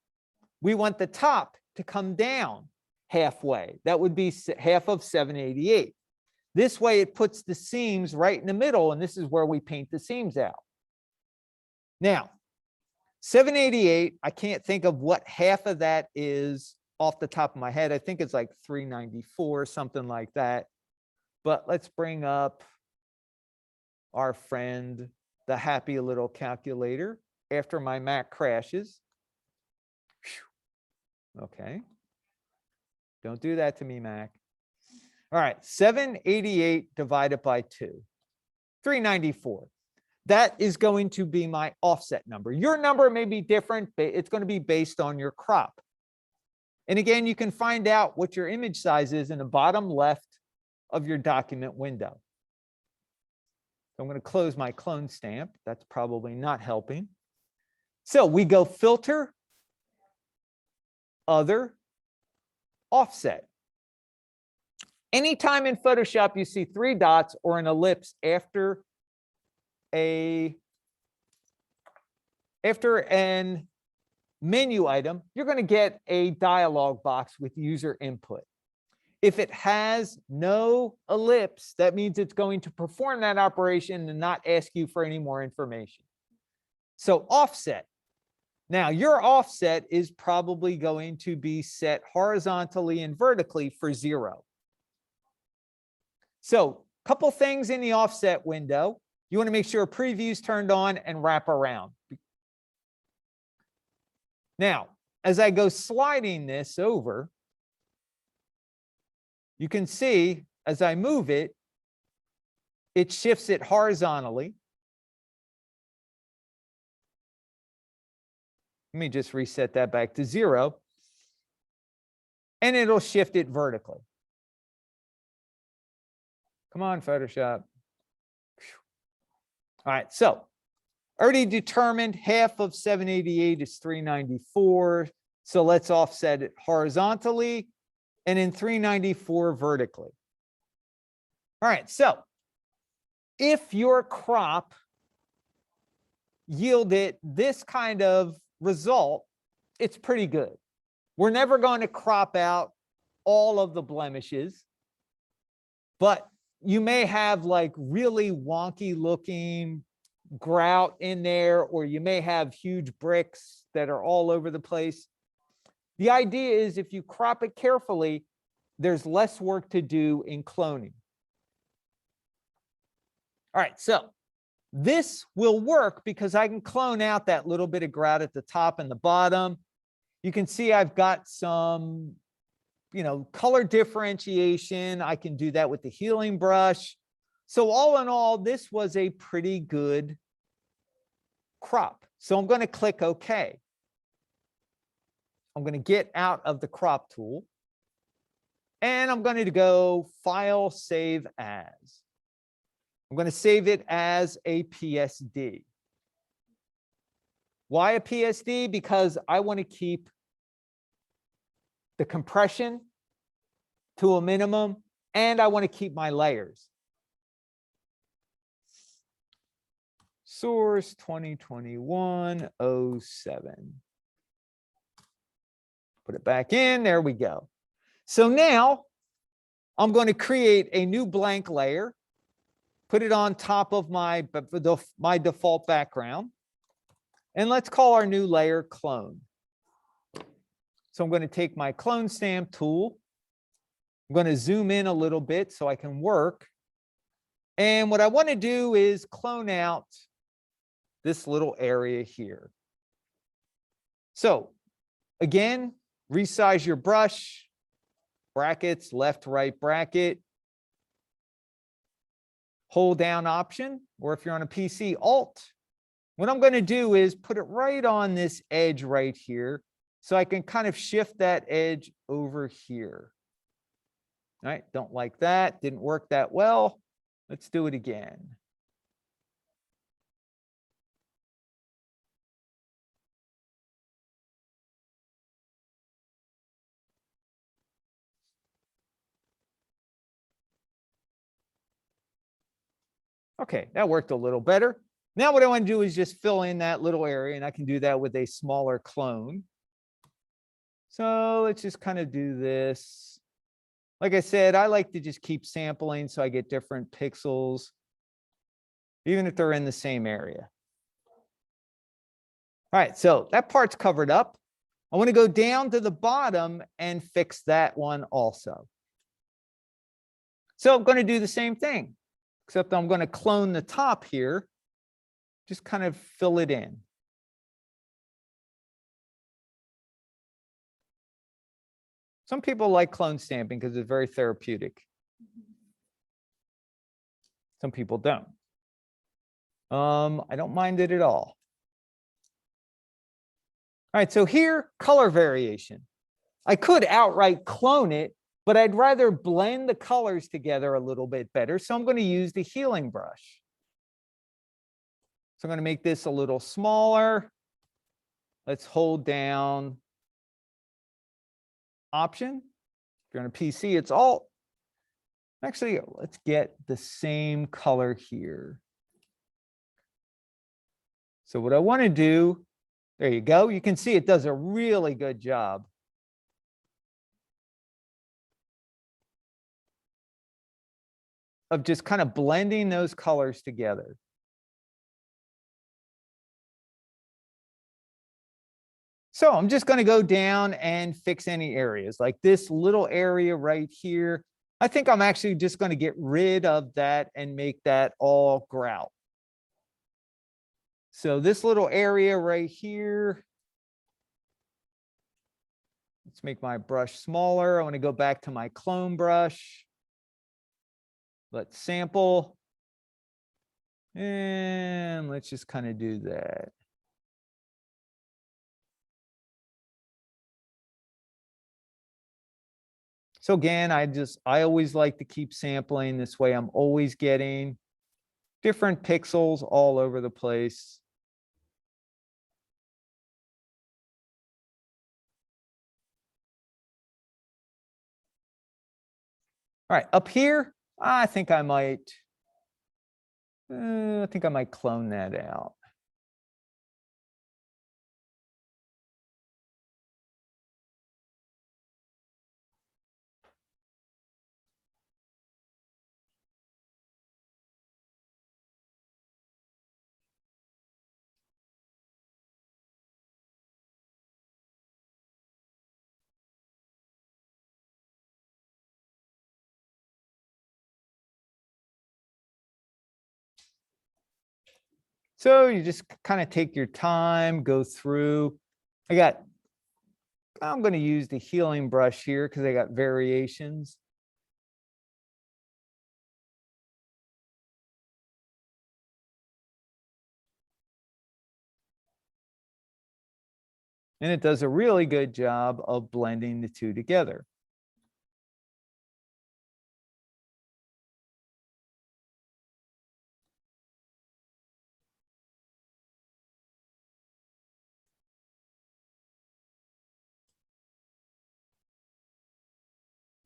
We want the top to come down halfway. That would be half of 788. This way it puts the seams right in the middle, and this is where we paint the seams out. Now, 788, I can't think of what half of that is off the top of my head. I think it's like 394, something like that. But let's bring up our friend, the happy little calculator, after my Mac crashes. Okay. Don't do that to me, Mac. All right, 788 divided by 2, 394. That is going to be my offset number. Your number may be different, but it's going to be based on your crop. And again, you can find out what your image size is in the bottom left of your document window. So I'm going to close my clone stamp. That's probably not helping. So we go filter, other, offset. Anytime in Photoshop you see 3 dots or an ellipse after an menu item, you're going to get a dialog box with user input. If it has no ellipse, that means it's going to perform that operation and not ask you for any more information. So offset. Now, your offset is probably going to be set horizontally and vertically for 0. So a couple things in the offset window. You want to make sure preview is turned on and wrap around. Now, as I go sliding this over, you can see as I move it, it shifts it horizontally. Let me just reset that back to 0. And it'll shift it vertically. Come on, Photoshop. All right, so already determined half of 788 is 394. So let's offset it horizontally and in 394 vertically. All right, so if your crop yielded this kind of result, it's pretty good. We're never going to crop out all of the blemishes, but you may have like really wonky looking grout in there, or you may have huge bricks that are all over the place. The idea is if you crop it carefully, there's less work to do in cloning. All right, so this will work because I can clone out that little bit of grout at the top and the bottom. You can see I've got some, color differentiation. I can do that with the healing brush. So all in all, this was a pretty good crop. So I'm going to click OK. I'm going to get out of the crop tool. And I'm going to go File, Save As. I'm going to save it as a PSD. Why a PSD? Because I want to keep the compression to a minimum, and I want to keep my layers. Source 2021-07. Put it back in. There we go. So now I'm going to create a new blank layer, put it on top of my default background, and let's call our new layer clone. So I'm going to take my clone stamp tool. I'm going to zoom in a little bit so I can work. And what I want to do is clone out this little area here. So again, resize your brush, brackets, left, right bracket, hold down Option, or if you're on a PC, Alt. What I'm going to do is put it right on this edge right here, so I can kind of shift that edge over here. All right, don't like that. Didn't work that well. Let's do it again. Okay, that worked a little better. Now what I want to do is just fill in that little area, and I can do that with a smaller clone. So let's just kind of do this. Like I said, I like to just keep sampling so I get different pixels, even if they're in the same area. All right, so that part's covered up. I want to go down to the bottom and fix that one also. So I'm going to do the same thing, except I'm going to clone the top here, just kind of fill it in. Some people like clone stamping because it's very therapeutic. Some people don't. I don't mind it at all. All right, so here, color variation. I could outright clone it, but I'd rather blend the colors together a little bit better. So I'm going to use the healing brush. So I'm going to make this a little smaller. Let's hold down Option. If you're on a PC, it's Alt. Actually, let's get the same color here. So what I want to do, there you go. You can see it does a really good job. Of just kind of blending those colors together. So I'm just going to go down and fix any areas like this little area right here. I think I'm actually just going to get rid of that and make that all grout. So this little area right here. Let's make my brush smaller. I want to go back to my clone brush. Let's sample. And let's just kind of do that. So again, I always like to keep sampling. This way I'm always getting different pixels all over the place. All right, up here, I think I might clone that out. So you just kind of take your time, go through. I'm going to use the healing brush here because I got variations. And it does a really good job of blending the two together.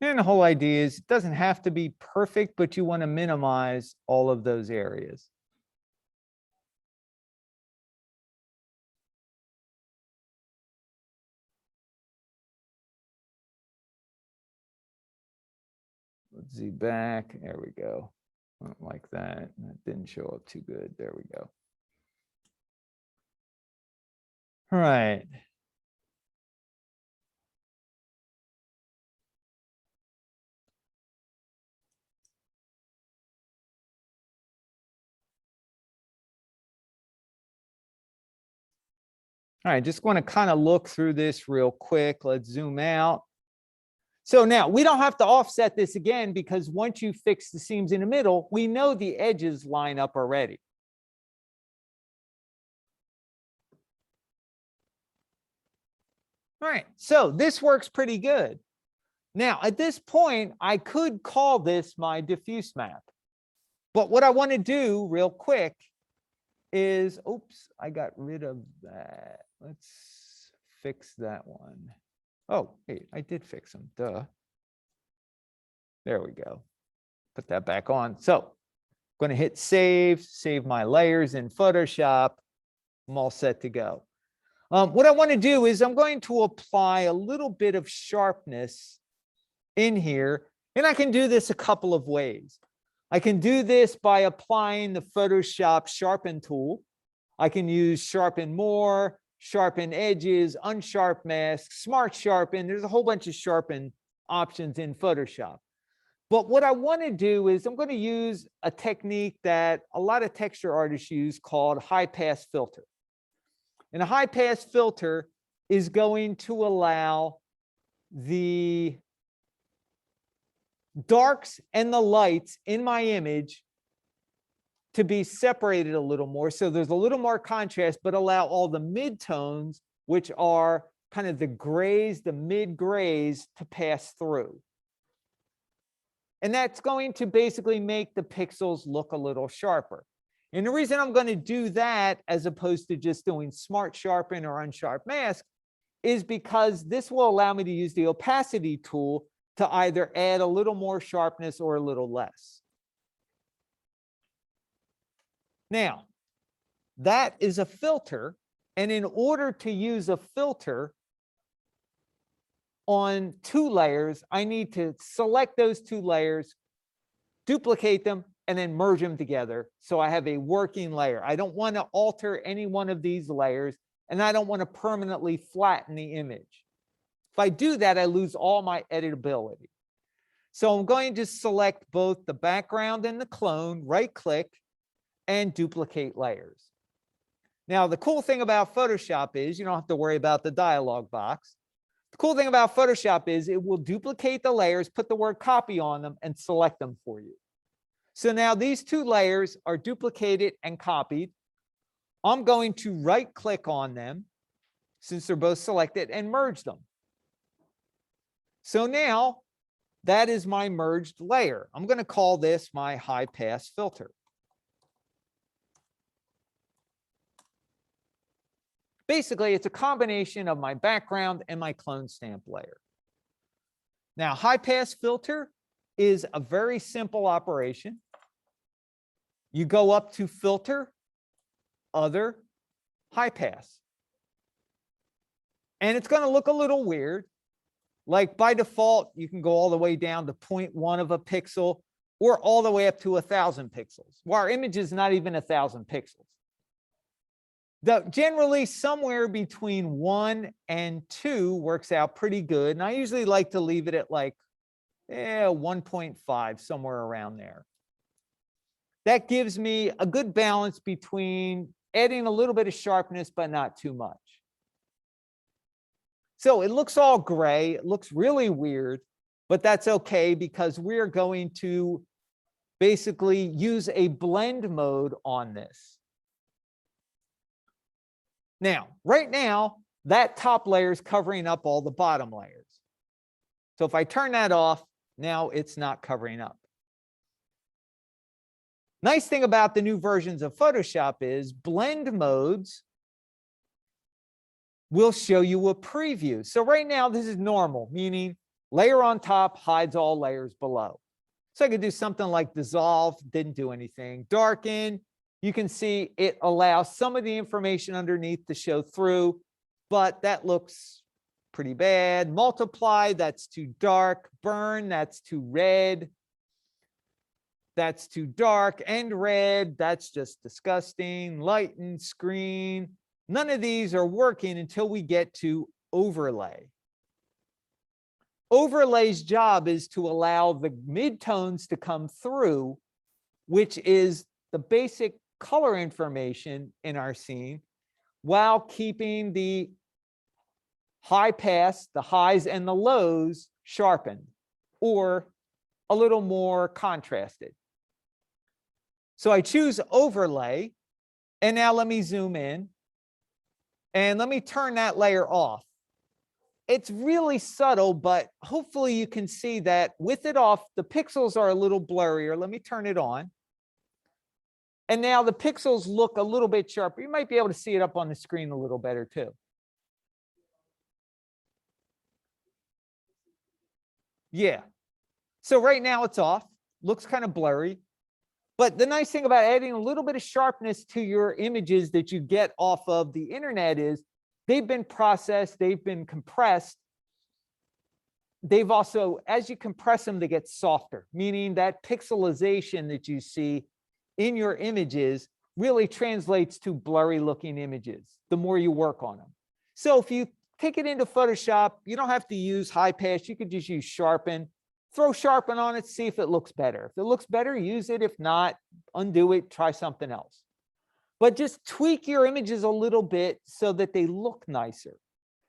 And the whole idea is it doesn't have to be perfect, but you want to minimize all of those areas. Let's zoom back. There we go. Like that. That didn't show up too good. There we go. All right. All right, just want to kind of look through this real quick. Let's zoom out. So now we don't have to offset this again because once you fix the seams in the middle, we know the edges line up already. All right, so this works pretty good. Now, at this point, I could call this my diffuse map. But what I want to do real quick is, oops, I got rid of that. Let's fix that one. Oh, hey, I did fix them, duh. There we go. Put that back on. So I'm going to hit save my layers in Photoshop. I'm all set to go. What I want to do is I'm going to apply a little bit of sharpness in here, and I can do this a couple of ways. I can do this by applying the Photoshop Sharpen tool. I can use Sharpen More, Sharpen Edges, Unsharp Mask, Smart Sharpen. There's a whole bunch of sharpen options in Photoshop. But what I want to do is I'm going to use a technique that a lot of texture artists use called high pass filter. And a high pass filter is going to allow the darks and the lights in my image to be separated a little more. So there's a little more contrast, but allow all the midtones, which are kind of the grays, the mid grays, to pass through. And that's going to basically make the pixels look a little sharper. And the reason I'm going to do that as opposed to just doing smart sharpen or unsharp mask is because this will allow me to use the opacity tool to either add a little more sharpness or a little less. Now, that is a filter. And in order to use a filter on two layers, I need to select those two layers, duplicate them, and then merge them together so I have a working layer. I don't want to alter any one of these layers, and I don't want to permanently flatten the image. If I do that, I lose all my editability. So I'm going to select both the background and the clone, right-click, and duplicate layers. Now, the cool thing about Photoshop is you don't have to worry about the dialog box. The cool thing about Photoshop is it will duplicate the layers, put the word copy on them, and select them for you. So now these two layers are duplicated and copied. I'm going to right-click on them, since they're both selected, and merge them. So now that is my merged layer. I'm going to call this my high-pass filter. Basically, it's a combination of my background and my clone stamp layer. Now, high-pass filter is a very simple operation. You go up to Filter, Other, High Pass. And it's going to look a little weird. Like by default, you can go all the way down to 0.1 of a pixel or all the way up to 1,000 pixels. Well, our image is not even 1,000 pixels. Generally, somewhere between 1 and 2 works out pretty good. And I usually like to leave it at like 1.5, somewhere around there. That gives me a good balance between adding a little bit of sharpness, but not too much. So it looks all gray. It looks really weird, but that's okay because we're going to basically use a blend mode on this. Now, right now, that top layer is covering up all the bottom layers. So if I turn that off, now it's not covering up. Nice thing about the new versions of Photoshop is blend modes will show you a preview. So right now, this is normal, meaning layer on top hides all layers below. So I could do something like dissolve, didn't do anything. Darken, you can see it allows some of the information underneath to show through, but that looks pretty bad. Multiply, that's too dark. Burn, that's too red. That's too dark and red. That's just disgusting. Lighten, screen. None of these are working until we get to overlay. Overlay's job is to allow the midtones to come through, which is the basic color information in our scene, while keeping the high pass, the highs and the lows sharpened or a little more contrasted. So I choose overlay, and now let me zoom in, and let me turn that layer off. It's really subtle, but hopefully you can see that with it off, the pixels are a little blurrier. Let me turn it on. And now the pixels look a little bit sharper. You might be able to see it up on the screen a little better too. Yeah. So right now it's off. Looks kind of blurry. But the nice thing about adding a little bit of sharpness to your images that you get off of the internet is they've been processed, they've been compressed. They've also, as you compress them, they get softer, meaning that pixelization that you see in your images really translates to blurry looking images the more you work on them. So if you take it into Photoshop, you don't have to use high pass. You could just use sharpen. Throw sharpen on it, see if it looks better. If it looks better, use it. If not, undo it, try something else. But just tweak your images a little bit so that they look nicer.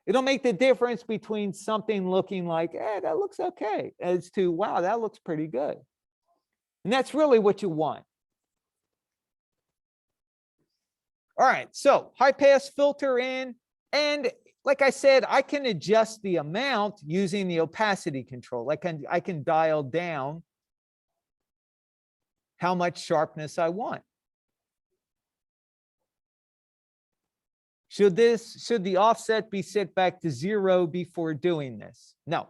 It'll make the difference between something looking like, that looks okay, as to, wow, that looks pretty good. And that's really what you want. All right, so high pass filter in, and like I said, I can adjust the amount using the opacity control. I can dial down how much sharpness I want. Should the offset be set back to 0 before doing this? No.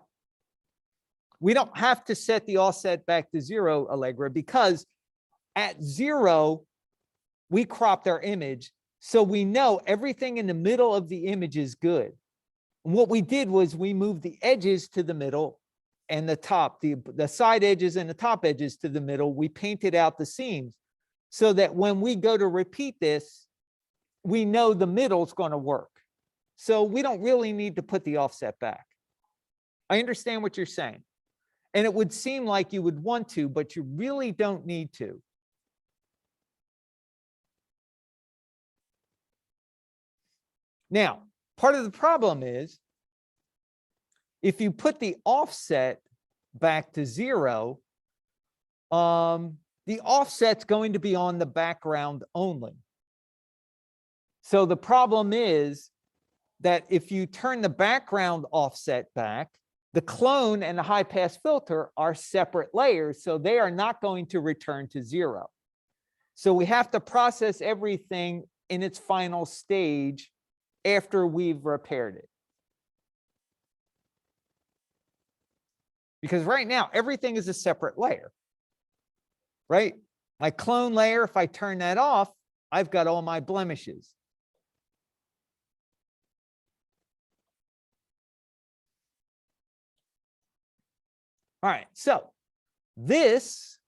We don't have to set the offset back to 0, Allegra, because at 0, we cropped our image. So we know everything in the middle of the image is good. And what we did was we moved the edges to the middle and the top, the side edges and the top edges to the middle. We painted out the seams so that when we go to repeat this, we know the middle is going to work. So we don't really need to put the offset back. I understand what you're saying. And it would seem like you would want to, but you really don't need to. Now, part of the problem is if you put the offset back to 0, the offset's going to be on the background only. So the problem is that if you turn the background offset back, the clone and the high pass filter are separate layers, so they are not going to return to 0. So we have to process everything in its final stage after we've repaired it. Because right now, everything is a separate layer, right? My clone layer, if I turn that off, I've got all my blemishes. All right, so this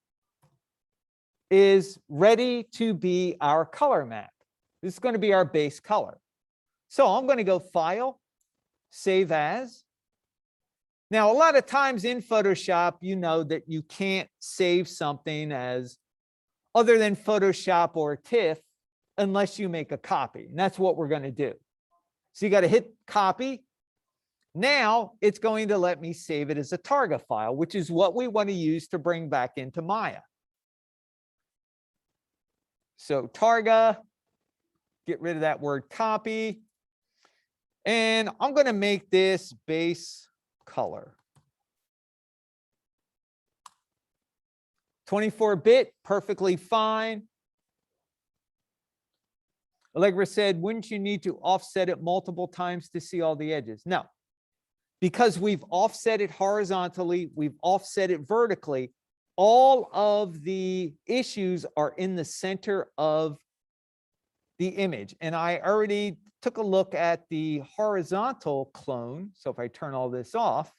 is ready to be our color map. This is going to be our base color. So I'm going to go File, Save As. Now, a lot of times in Photoshop, you know that you can't save something as other than Photoshop or TIFF unless you make a copy. And that's what we're going to do. So you got to hit Copy. Now it's going to let me save it as a Targa file, which is what we want to use to bring back into Maya. So Targa, get rid of that word copy. And I'm going to make this base color. 24-bit, perfectly fine. Allegra said, wouldn't you need to offset it multiple times to see all the edges? No, because we've offset it horizontally, we've offset it vertically. All of the issues are in the center of the image. And I already took a look at the horizontal clone. So if I turn all this off,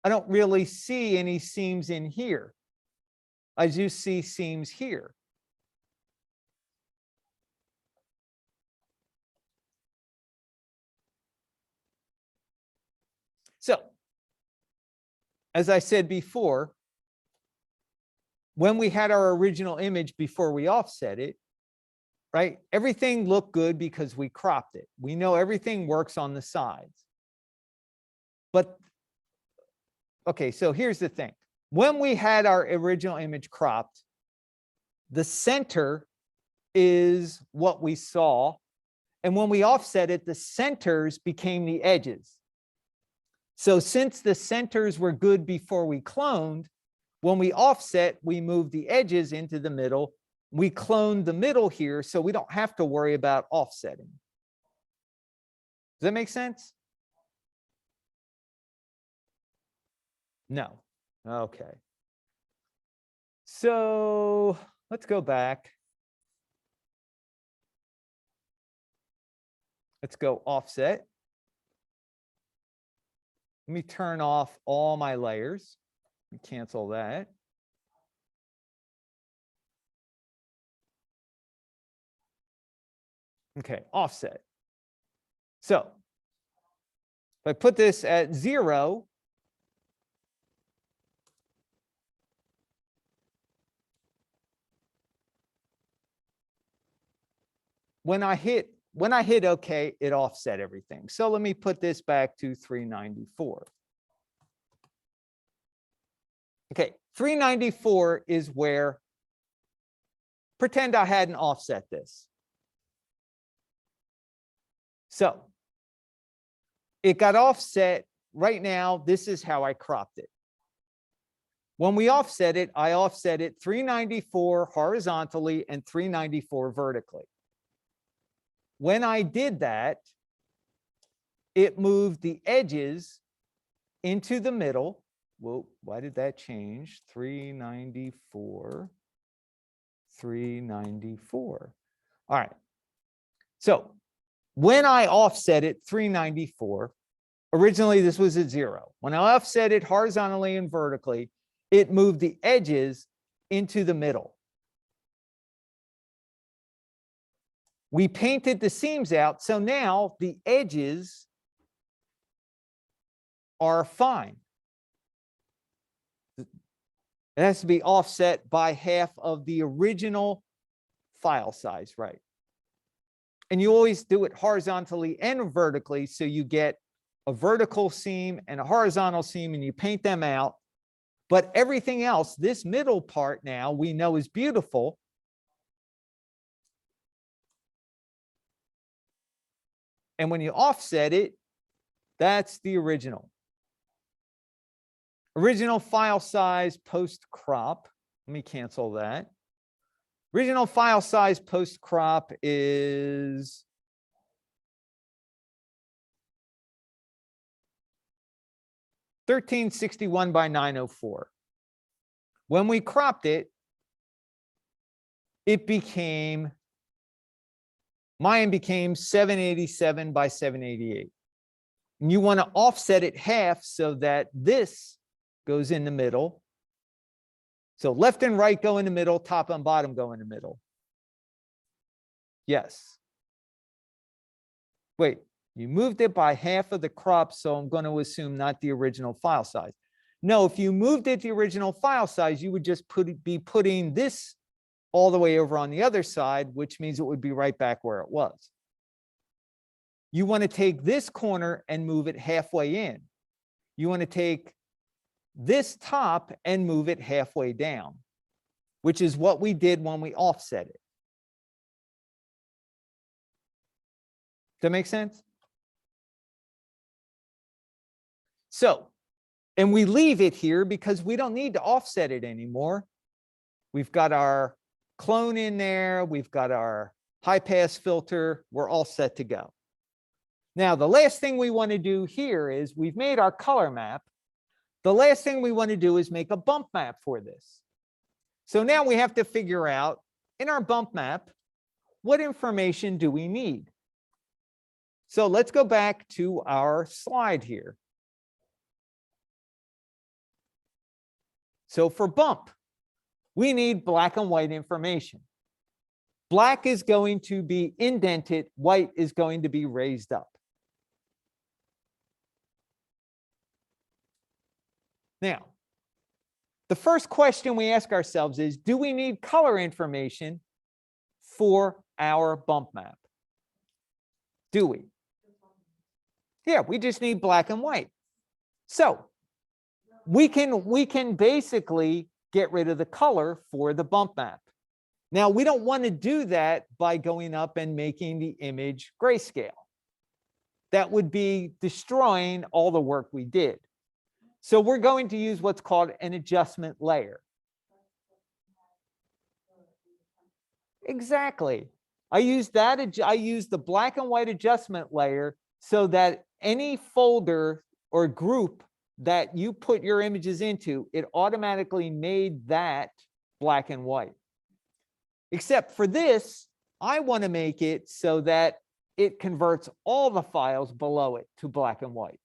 I don't really see any seams in here. I do see seams here. So, as I said before, when we had our original image before we offset it, right, everything looked good because we cropped it. We know everything works on the sides. But, okay, so here's the thing. When we had our original image cropped, the center is what we saw. And when we offset it, the centers became the edges. So since the centers were good before we cloned, when we offset, we moved the edges into the middle. We cloned the middle here, so we don't have to worry about offsetting. Does that make sense? No. Okay. So let's go back. Let's go offset. Let me turn off all my layers. Cancel that. Okay, offset. So if I put this at 0, when I hit when I hit OK, it offset everything. So let me put this back to 394. Okay, 394 is where, pretend I hadn't offset this. So it got offset. Right now, this is how I cropped it. When we offset it, I offset it 394 horizontally and 394 vertically. When I did that, it moved the edges into the middle. Whoa, why did that change? 394, 394. All right. So when I offset it 394, originally this was at 0. When I offset it horizontally and vertically, it moved the edges into the middle. We painted the seams out, so now the edges are fine. It has to be offset by half of the original file size, right? And you always do it horizontally and vertically, so you get a vertical seam and a horizontal seam, and you paint them out. But everything else, this middle part now, we know is beautiful. And when you offset it, that's the original. Original file size post crop. Let me cancel that. Original file size post crop is 1361 by 904. When we cropped it, mine became 787 by 788. And you want to offset it half so that this goes in the middle. So left and right go in the middle, top and bottom go in the middle. Yes. Wait, you moved it by half of the crop, so I'm going to assume not the original file size. No, if you moved it the original file size, you would just be putting this all the way over on the other side, which means it would be right back where it was. You want to take this corner and move it halfway in. You want to take this top and move it halfway down, which is what we did when we offset it. Does that make sense? So, and we leave it here because we don't need to offset it anymore. We've got our clone in there. We've got our high pass filter. We're all set to go. Now, the last thing we want to do here is we've made our color map. The last thing we want to do is make a bump map for this. So now we have to figure out in our bump map, what information do we need? So let's go back to our slide here. So for bump, we need black and white information. Black is going to be indented, white is going to be raised up. Now, the first question we ask ourselves is, do we need color information for our bump map? Do we? Yeah, we just need black and white. So we can basically get rid of the color for the bump map. Now, we don't want to do that by going up and making the image grayscale. That would be destroying all the work we did. So we're going to use what's called an adjustment layer. Exactly. I use the black and white adjustment layer so that any folder or group that you put your images into, it automatically made that black and white. Except for this, I want to make it so that it converts all the files below it to black and white.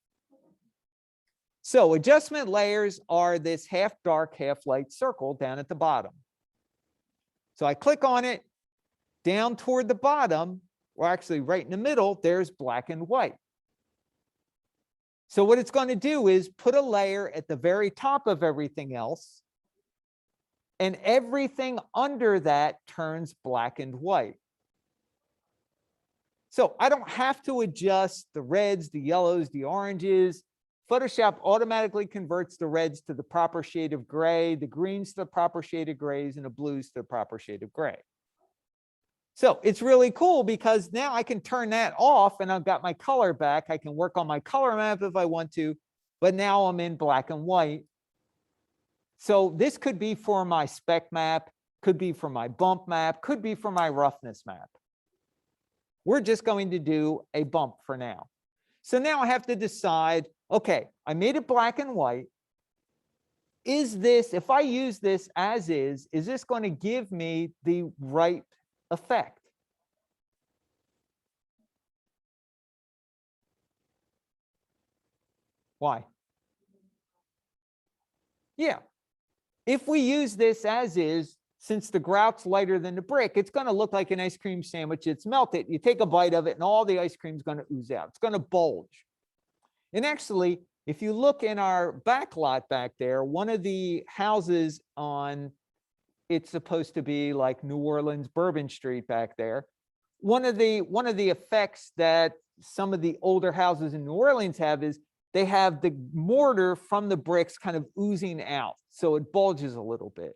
So adjustment layers are this half dark, half light circle down at the bottom. So I click on it, down toward the bottom, or actually right in the middle, there's black and white. So what it's going to do is put a layer at the very top of everything else, and everything under that turns black and white. So I don't have to adjust the reds, the yellows, the oranges. Photoshop automatically converts the reds to the proper shade of gray, the greens to the proper shade of grays, and the blues to the proper shade of gray. So it's really cool because now I can turn that off and I've got my color back. I can work on my color map if I want to, but now I'm in black and white. So this could be for my spec map, could be for my bump map, could be for my roughness map. We're just going to do a bump for now. So now I have to decide, okay, I made it black and white. Is this, if I use this as is this going to give me the right effect? Why? Yeah. If we use this as is, since the grout's lighter than the brick, it's going to look like an ice cream sandwich. It's melted. You take a bite of it and all the ice cream is going to ooze out. It's going to bulge. And actually, if you look in our back lot back there, one of the houses on, it's supposed to be like New Orleans, Bourbon Street back there. One of the effects that some of the older houses in New Orleans have is they have the mortar from the bricks kind of oozing out. So it bulges a little bit.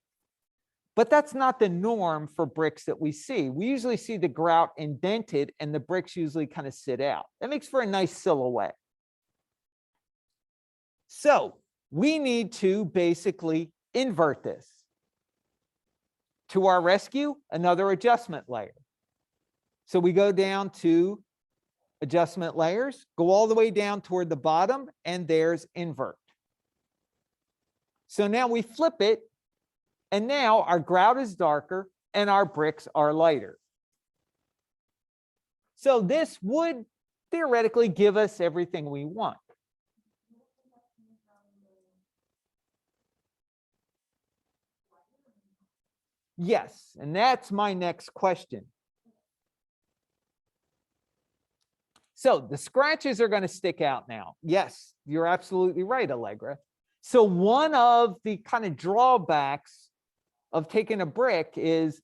But that's not the norm for bricks that we see. We usually see the grout indented and the bricks usually kind of sit out. That makes for a nice silhouette. So we need to basically invert this. To our rescue, another adjustment layer. So we go down to adjustment layers, go all the way down toward the bottom, and there's invert. So now we flip it, and now our grout is darker and our bricks are lighter. So this would theoretically give us everything we want. Yes, and that's my next question. So the scratches are going to stick out now. Yes, you're absolutely right, Allegra. So one of the kind of drawbacks of taking a brick is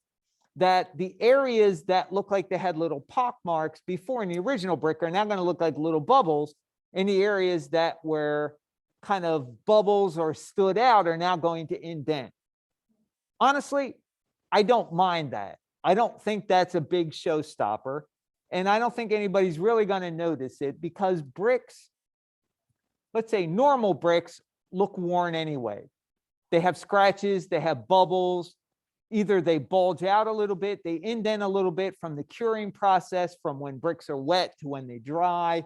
that the areas that look like they had little pock marks before in the original brick are now going to look like little bubbles, and the areas that were kind of bubbles or stood out are now going to indent. Honestly, I don't mind that. I don't think that's a big showstopper. And I don't think anybody's really going to notice it because bricks, let's say normal bricks, look worn anyway. They have scratches, they have bubbles. Either they bulge out a little bit, they indent a little bit from the curing process, from when bricks are wet to when they dry.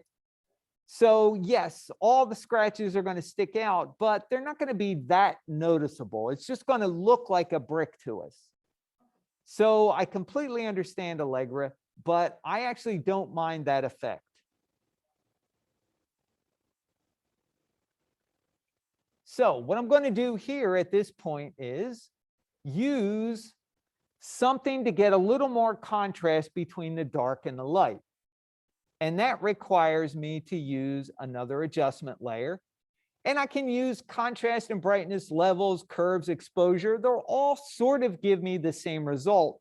So yes, all the scratches are going to stick out, but they're not going to be that noticeable. It's just going to look like a brick to us. So I completely understand, Allegra, but I actually don't mind that effect. So what I'm going to do here at this point is use something to get a little more contrast between the dark and the light. And that requires me to use another adjustment layer. And I can use contrast and brightness levels, curves, exposure. They'll all sort of give me the same result,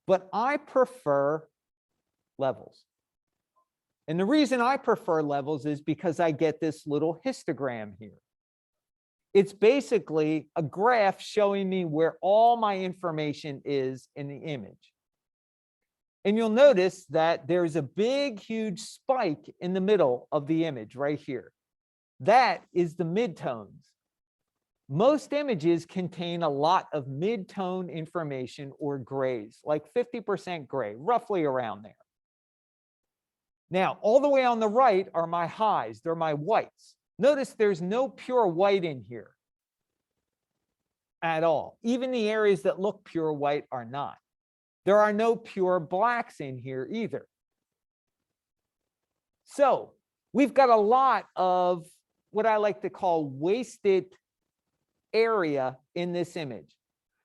but I prefer levels. And the reason I prefer levels is because I get this little histogram here. It's basically a graph showing me where all my information is in the image. And you'll notice that there's a big, huge spike in the middle of the image right here. That is the midtones. Most images contain a lot of mid-tone information or grays, like 50% gray, roughly around there. Now, all the way on the right are my highs. They're my whites. Notice there's no pure white in here at all. Even the areas that look pure white are not. There are no pure blacks in here either. So we've got a lot of what I like to call wasted area in this image.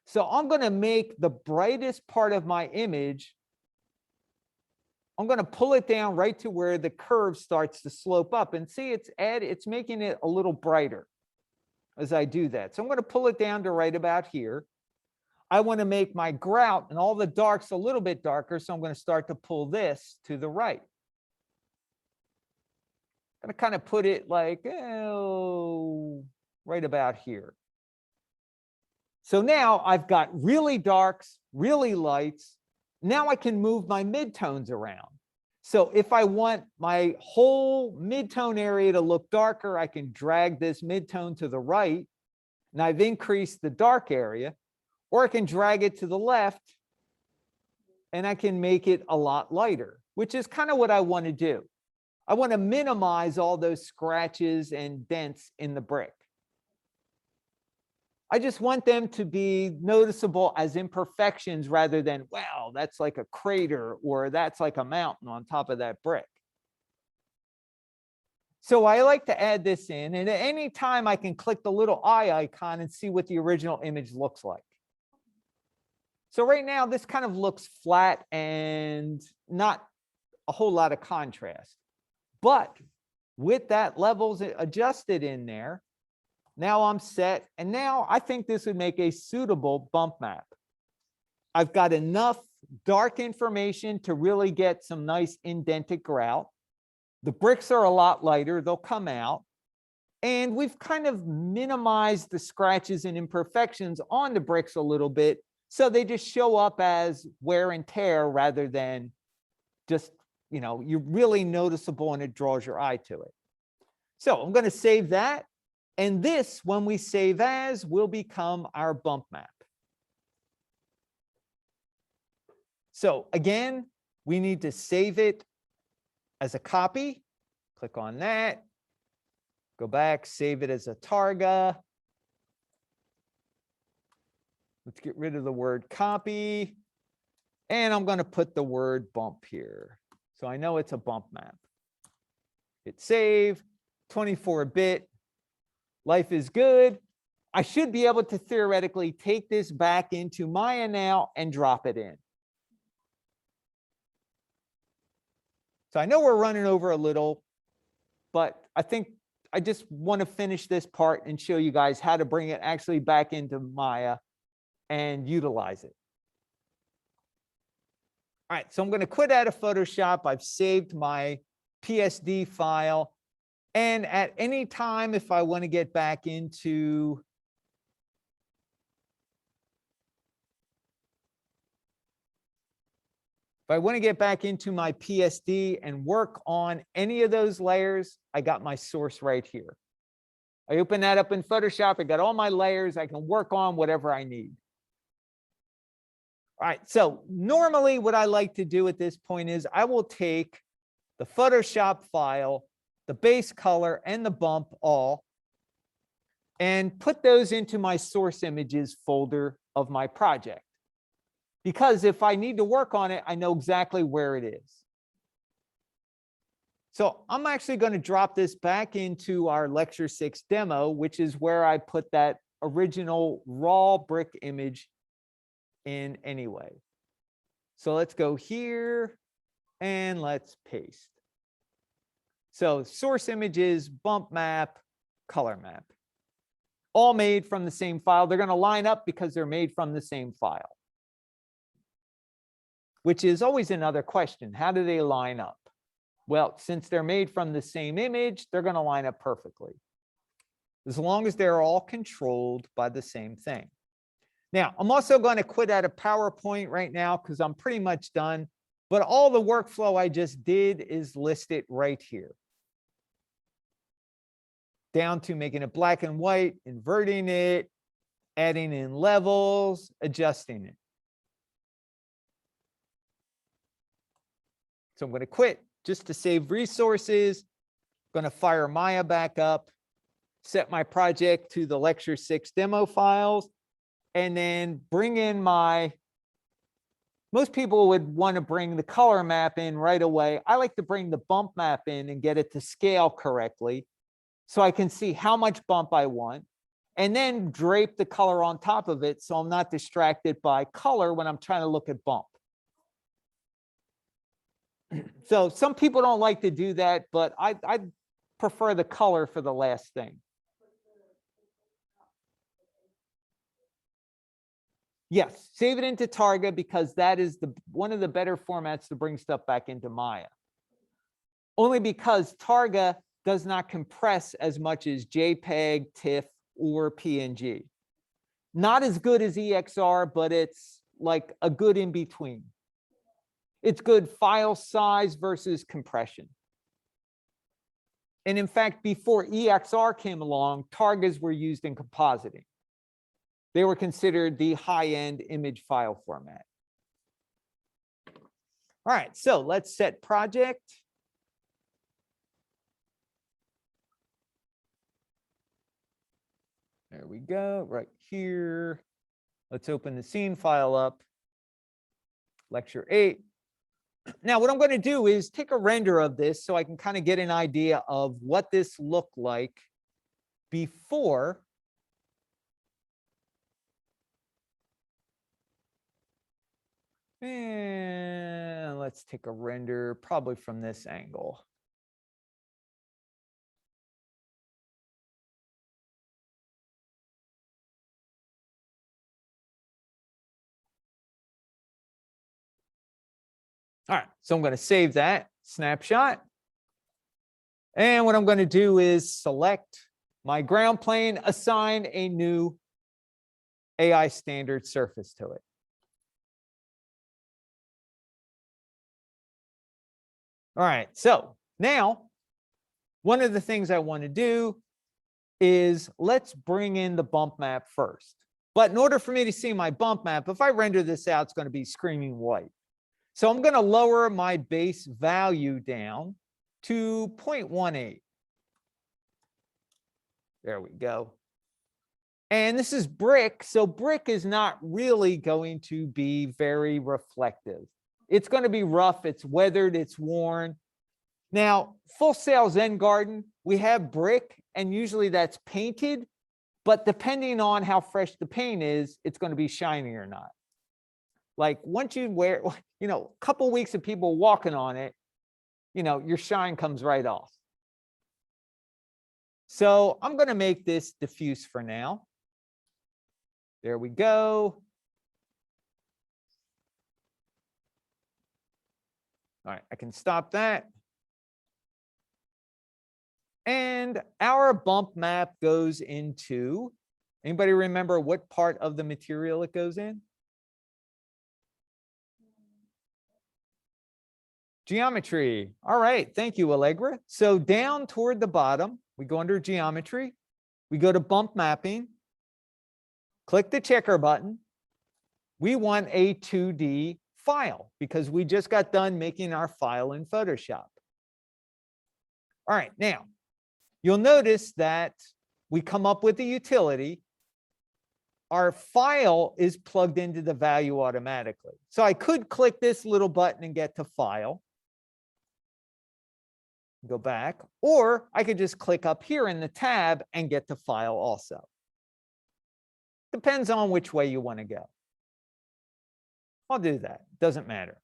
So I'm going to make the brightest part of my image, I'm going to pull it down right to where the curve starts to slope up, and see it's making it a little brighter as I do that. So I'm going to pull it down to right about here. I want to make my grout and all the darks a little bit darker, so I'm going to start to pull this to the right. going to kind of put it like, right about here. So now I've got really darks, really lights. Now I can move my midtones around. So if I want my whole midtone area to look darker, I can drag this midtone to the right, and I've increased the dark area, or I can drag it to the left, and I can make it a lot lighter, which is kind of what I want to do. I want to minimize all those scratches and dents in the brick. I just want them to be noticeable as imperfections rather than, wow, that's like a crater or that's like a mountain on top of that brick. So I like to add this in, and at any time I can click the little eye icon and see what the original image looks like. So right now this kind of looks flat and not a whole lot of contrast. But with that levels adjusted in there, now I'm set, and now I think this would make a suitable bump map. I've got enough dark information to really get some nice indented grout. The bricks are a lot lighter, they'll come out. And we've kind of minimized the scratches and imperfections on the bricks a little bit, so they just show up as wear and tear rather than just, you're really noticeable and it draws your eye to it. So I'm going to save that. And this, when we save as, will become our bump map. So again, we need to save it as a copy. Click on that. Go back, save it as a targa. Let's get rid of the word copy. And I'm going to put the word bump here. So I know it's a bump map. Hit save, 24-bit. Life is good. I should be able to theoretically take this back into Maya now and drop it in. So I know we're running over a little, but I think I just want to finish this part and show you guys how to bring it actually back into Maya and utilize it. All right, so I'm going to quit out of Photoshop. I've saved my PSD file. And at any time, if I want to get back into my PSD and work on any of those layers, I got my source right here. I open that up in Photoshop. I got all my layers. I can work on whatever I need. All right, so normally what I like to do at this point is I will take the Photoshop file, the base color, and the bump all, and put those into my source images folder of my project. Because if I need to work on it, I know exactly where it is. So I'm actually going to drop this back into our Lecture 6 demo, which is where I put that original raw brick image in anyway. So let's go here and let's paste. So source images, bump map, color map, all made from the same file. They're going to line up because they're made from the same file, which is always another question. How do they line up? Well, since they're made from the same image, they're going to line up perfectly, as long as they're all controlled by the same thing. Now, I'm also going to quit out of PowerPoint right now because I'm pretty much done. But all the workflow I just did is listed right here. Down to making it black and white, inverting it, adding in levels, adjusting it. So I'm going to quit just to save resources. I'm going to fire Maya back up, set my project to the Lecture 6 demo files, and then bring in my, most people would want to bring the color map in right away. I like to bring the bump map in and get it to scale correctly so I can see how much bump I want, and then drape the color on top of it so I'm not distracted by color when I'm trying to look at bump. So some people don't like to do that, but I prefer the color for the last thing. Yes, save it into Targa because that is one of the better formats to bring stuff back into Maya. Only because Targa does not compress as much as JPEG, TIFF, or PNG. Not as good as EXR, but it's like a good in between. It's good file size versus compression. And in fact, before EXR came along, targas were used in compositing. They were considered the high-end image file format. All right, so let's set project. There we go, right here. Let's open the scene file up. Lecture 8. Now, what I'm going to do is take a render of this so I can kind of get an idea of what this looked like before. And let's take a render probably from this angle. All right, so I'm going to save that snapshot. And what I'm going to do is select my ground plane, assign a new AI standard surface to it. All right, so now one of the things I want to do is let's bring in the bump map first. But in order for me to see my bump map, if I render this out, it's going to be screaming white. So I'm going to lower my base value down to 0.18. There we go. And this is brick. So brick is not really going to be very reflective. It's going to be rough. It's weathered. It's worn. Now, Full Sail Zen Garden, we have brick, and usually that's painted. But depending on how fresh the paint is, it's going to be shiny or not. Like once you wear, a couple weeks of people walking on it, your shine comes right off. So I'm going to make this diffuse for now. There we go. All right, I can stop that. And our bump map goes into, anybody remember what part of the material it goes in? Geometry. All right, thank you, Allegra. So down toward the bottom, we go under geometry. We go to bump mapping. Click the checker button. We want a 2D file because we just got done making our file in Photoshop. All right, now, you'll notice that we come up with the utility. Our file is plugged into the value automatically. So I could click this little button and get to file. Go back, or I could just click up here in the tab and get to file also. Depends on which way you want to go. I'll do that. Doesn't matter.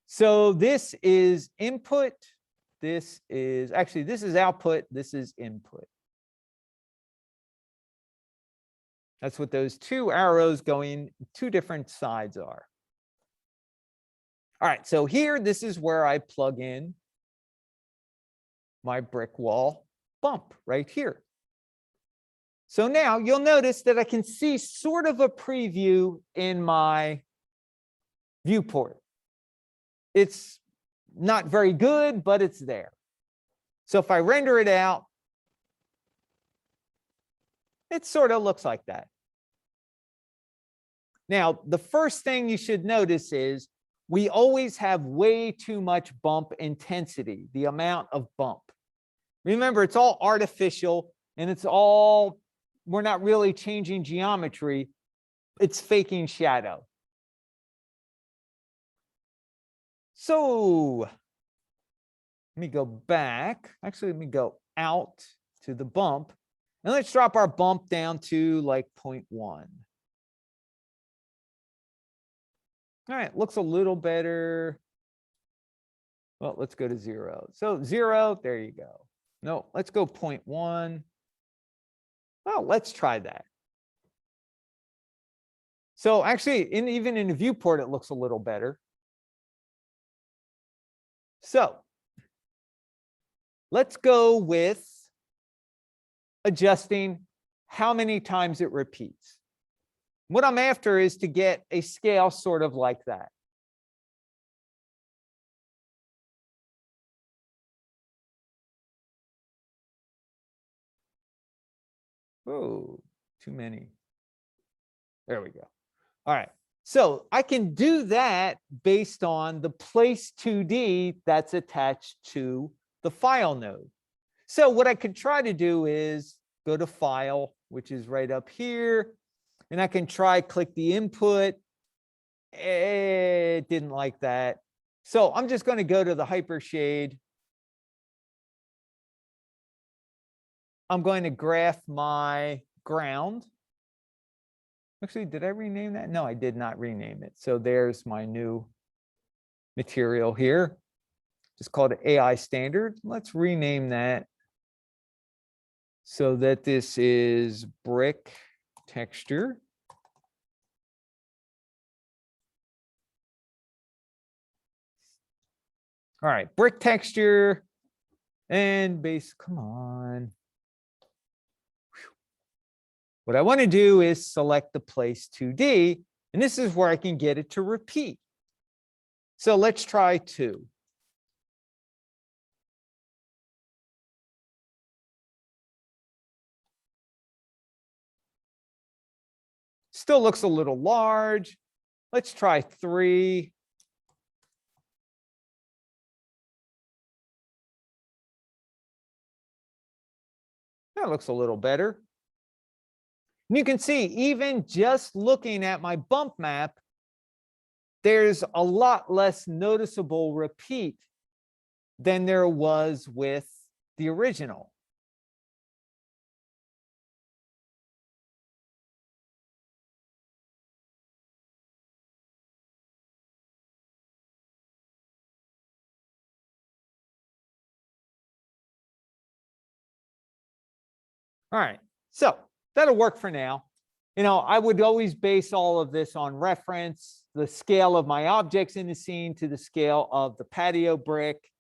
So this is input. This is output. This is input. That's what those two arrows going two different sides are. All right, so here, this is where I plug in my brick wall bump right here. So now you'll notice that I can see sort of a preview in my viewport. It's not very good, but it's there. So if I render it out, it sort of looks like that. Now, the first thing you should notice is we always have way too much bump intensity, the amount of bump. Remember, it's all artificial and we're not really changing geometry. It's faking shadow. So let me go back. Actually, let me go out to the bump. And let's drop our bump down to like 0.1. All right, looks a little better. Well, let's go to 0. So 0, there you go. No, let's go 0.1. Well, let's try that. So actually, even in the viewport, it looks a little better. So Let's go with adjusting how many times it repeats. What I'm after is to get a scale sort of like that. Oh, too many. There we go. All right. So I can do that based on the place 2D that's attached to the file node. So what I could try to do is go to File, which is right up here, and I can try click the input. It didn't like that. So I'm just going to go to the hypershade. I'm going to graph my ground. Actually, did I rename that? No, I did not rename it. So there's my new material here. Just called it AI standard. Let's rename that so that this is brick texture. All right, brick texture and base, come on. What I want to do is select the place 2D, and this is where I can get it to repeat. So let's try 2. Still looks a little large. Let's try 3. That looks a little better. And you can see, even just looking at my bump map, there's a lot less noticeable repeat than there was with the original. All right, so that'll work for now. You know, I would always base all of this on reference, the scale of my objects in the scene to the scale of the patio brick.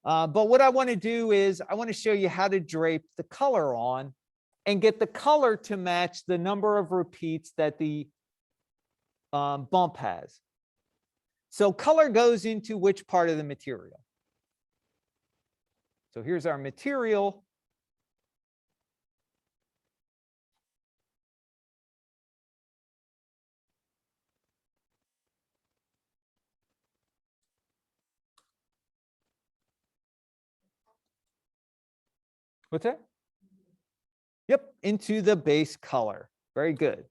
But what I want to do is I want to show you how to drape the color on and get the color to match the number of repeats that the bump has. So color goes into which part of the material? So here's our material. What's that? Yep, into the base color. Very good.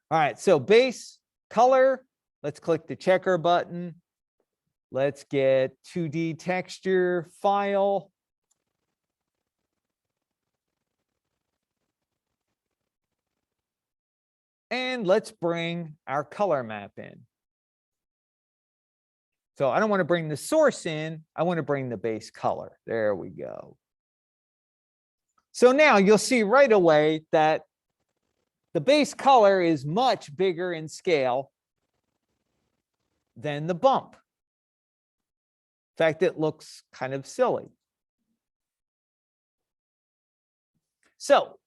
All right, so base color, let's click the checker button. Let's get 2D texture file. And let's bring our color map in. So I don't want to bring the source in. I want to bring the base color. There we go. So now you'll see right away that the base color is much bigger in scale than the bump. In fact, it looks kind of silly. So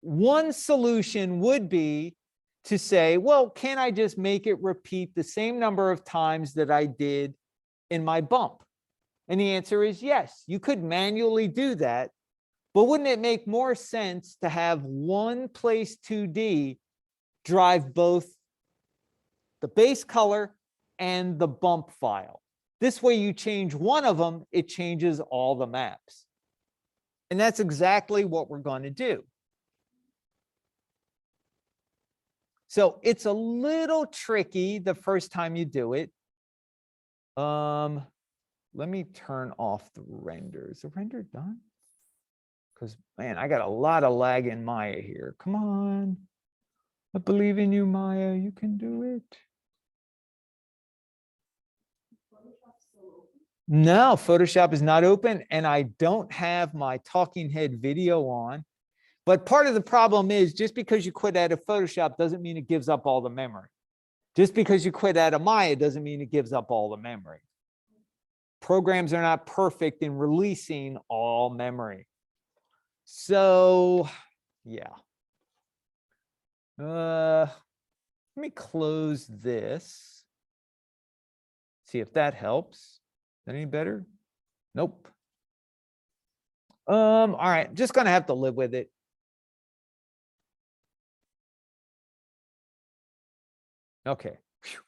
one solution would be to say, well, can I just make it repeat the same number of times that I did in my bump? And the answer is yes, you could manually do that. But wouldn't it make more sense to have one place 2D drive both the base color and the bump file? This way you change one of them, it changes all the maps. And that's exactly what we're going to do. So it's a little tricky the first time you do it. Let me turn off the render. Is the render done? Because, man, I got a lot of lag in Maya here. Come on. I believe in you, Maya. You can do it. No, Photoshop is not open, and I don't have my talking head video on. But part of the problem is just because you quit out of Photoshop doesn't mean it gives up all the memory. Just because you quit out of Maya doesn't mean it gives up all the memory. programs are not perfect in releasing all memory. So, yeah. Let me close this. See if that helps. Is that any better? Nope. All right, just gonna have to live with it. Okay. Whew.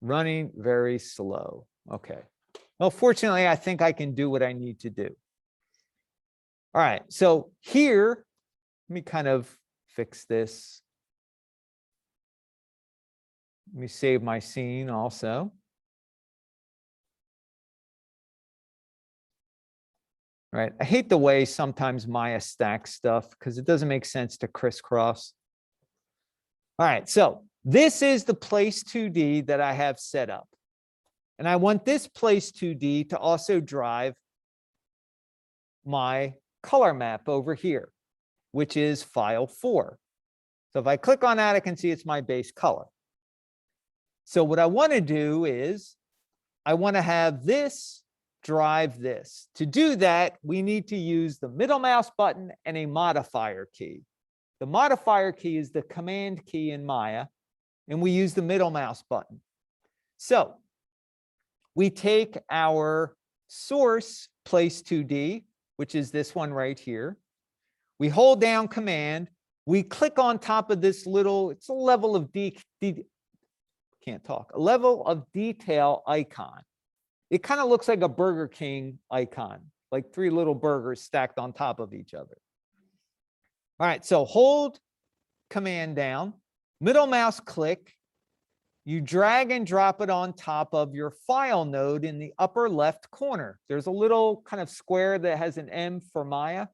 Running very slow. Okay. Well, fortunately, I think I can do what I need to do. All right, so here, let me kind of fix this. Let me save my scene also. All right, I hate the way sometimes Maya stacks stuff because it doesn't make sense to crisscross. All right, so this is the place 2D that I have set up. And I want this place 2D to also drive my color map over here, which is file 4. So if I click on that, I can see it's my base color. So what I want to do is I want to have this drive this. To do that, we need to use the middle mouse button and a modifier key. The modifier key is the command key in Maya, and we use the middle mouse button. So we take our source place 2D, which is this one right here. We hold down command. We click on top of this little, it's a level of a level of detail icon. It kind of looks like a Burger King icon, like 3 little burgers stacked on top of each other. All right, so hold command down, middle mouse click, you drag and drop it on top of your file node in the upper left corner. There's a little kind of square that has an M for Maya,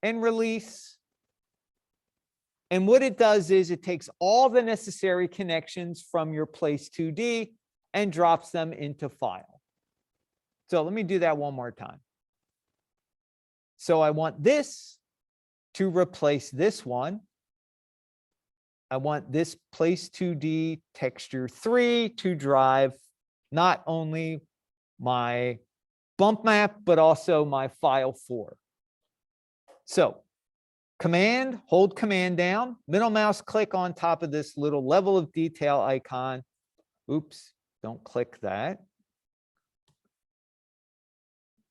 and release. And what it does is it takes all the necessary connections from your place 2D and drops them into file. So let me do that one more time. So I want this to replace this one. I want this place 2D texture 3 to drive not only my bump map, but also my file 4. So command, hold command down, middle mouse click on top of this little level of detail icon. Oops, don't click that.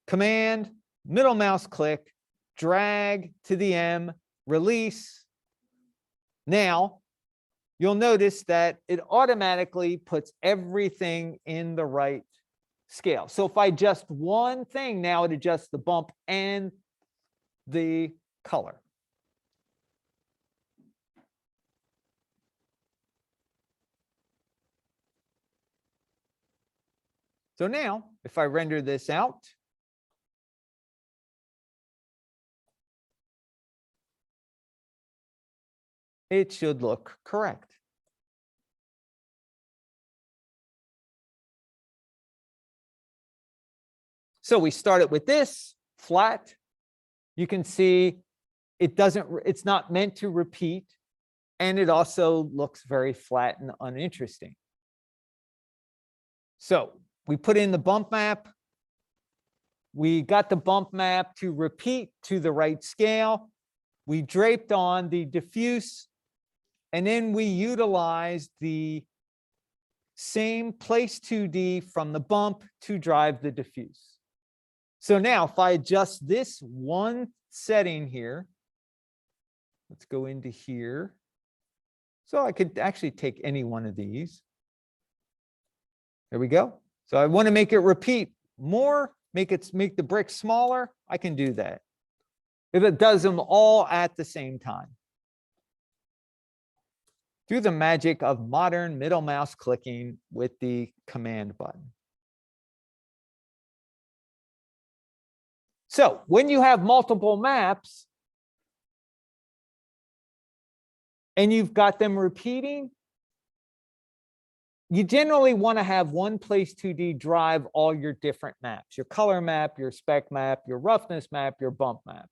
Command, middle mouse click, drag to the M, release. Now, you'll notice that it automatically puts everything in the right scale. So if I adjust one thing, now it adjusts the bump and the color. So now, if I render this out, it should look correct. So we started with this flat. You can see it's not meant to repeat, and it also looks very flat and uninteresting. So we put in the bump map. We got the bump map to repeat to the right scale. We draped on the diffuse, and then we utilized the same place 2D from the bump to drive the diffuse. So now if I adjust this one setting here, let's go into here. So I could actually take any one of these. There we go. So I want to make it repeat more, make the bricks smaller. I can do that. If it does them all at the same time. Through the magic of modern middle mouse clicking with the command button. So when you have multiple maps and you've got them repeating, you generally want to have one place 2D drive all your different maps, your color map, your spec map, your roughness map, your bump map.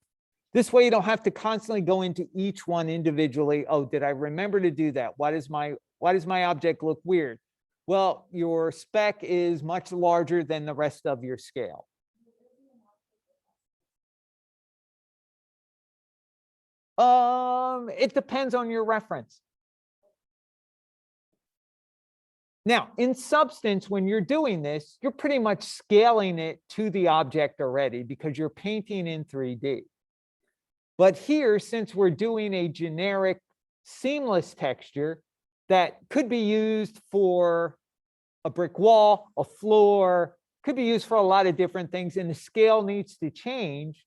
This way you don't have to constantly go into each one individually. Oh, did I remember to do that? Why does my object look weird? Well, your spec is much larger than the rest of your scale. It depends on your reference. Now, in Substance, when you're doing this, you're pretty much scaling it to the object already because you're painting in 3D. But here, since we're doing a generic seamless texture that could be used for a brick wall, a floor, could be used for a lot of different things, and the scale needs to change,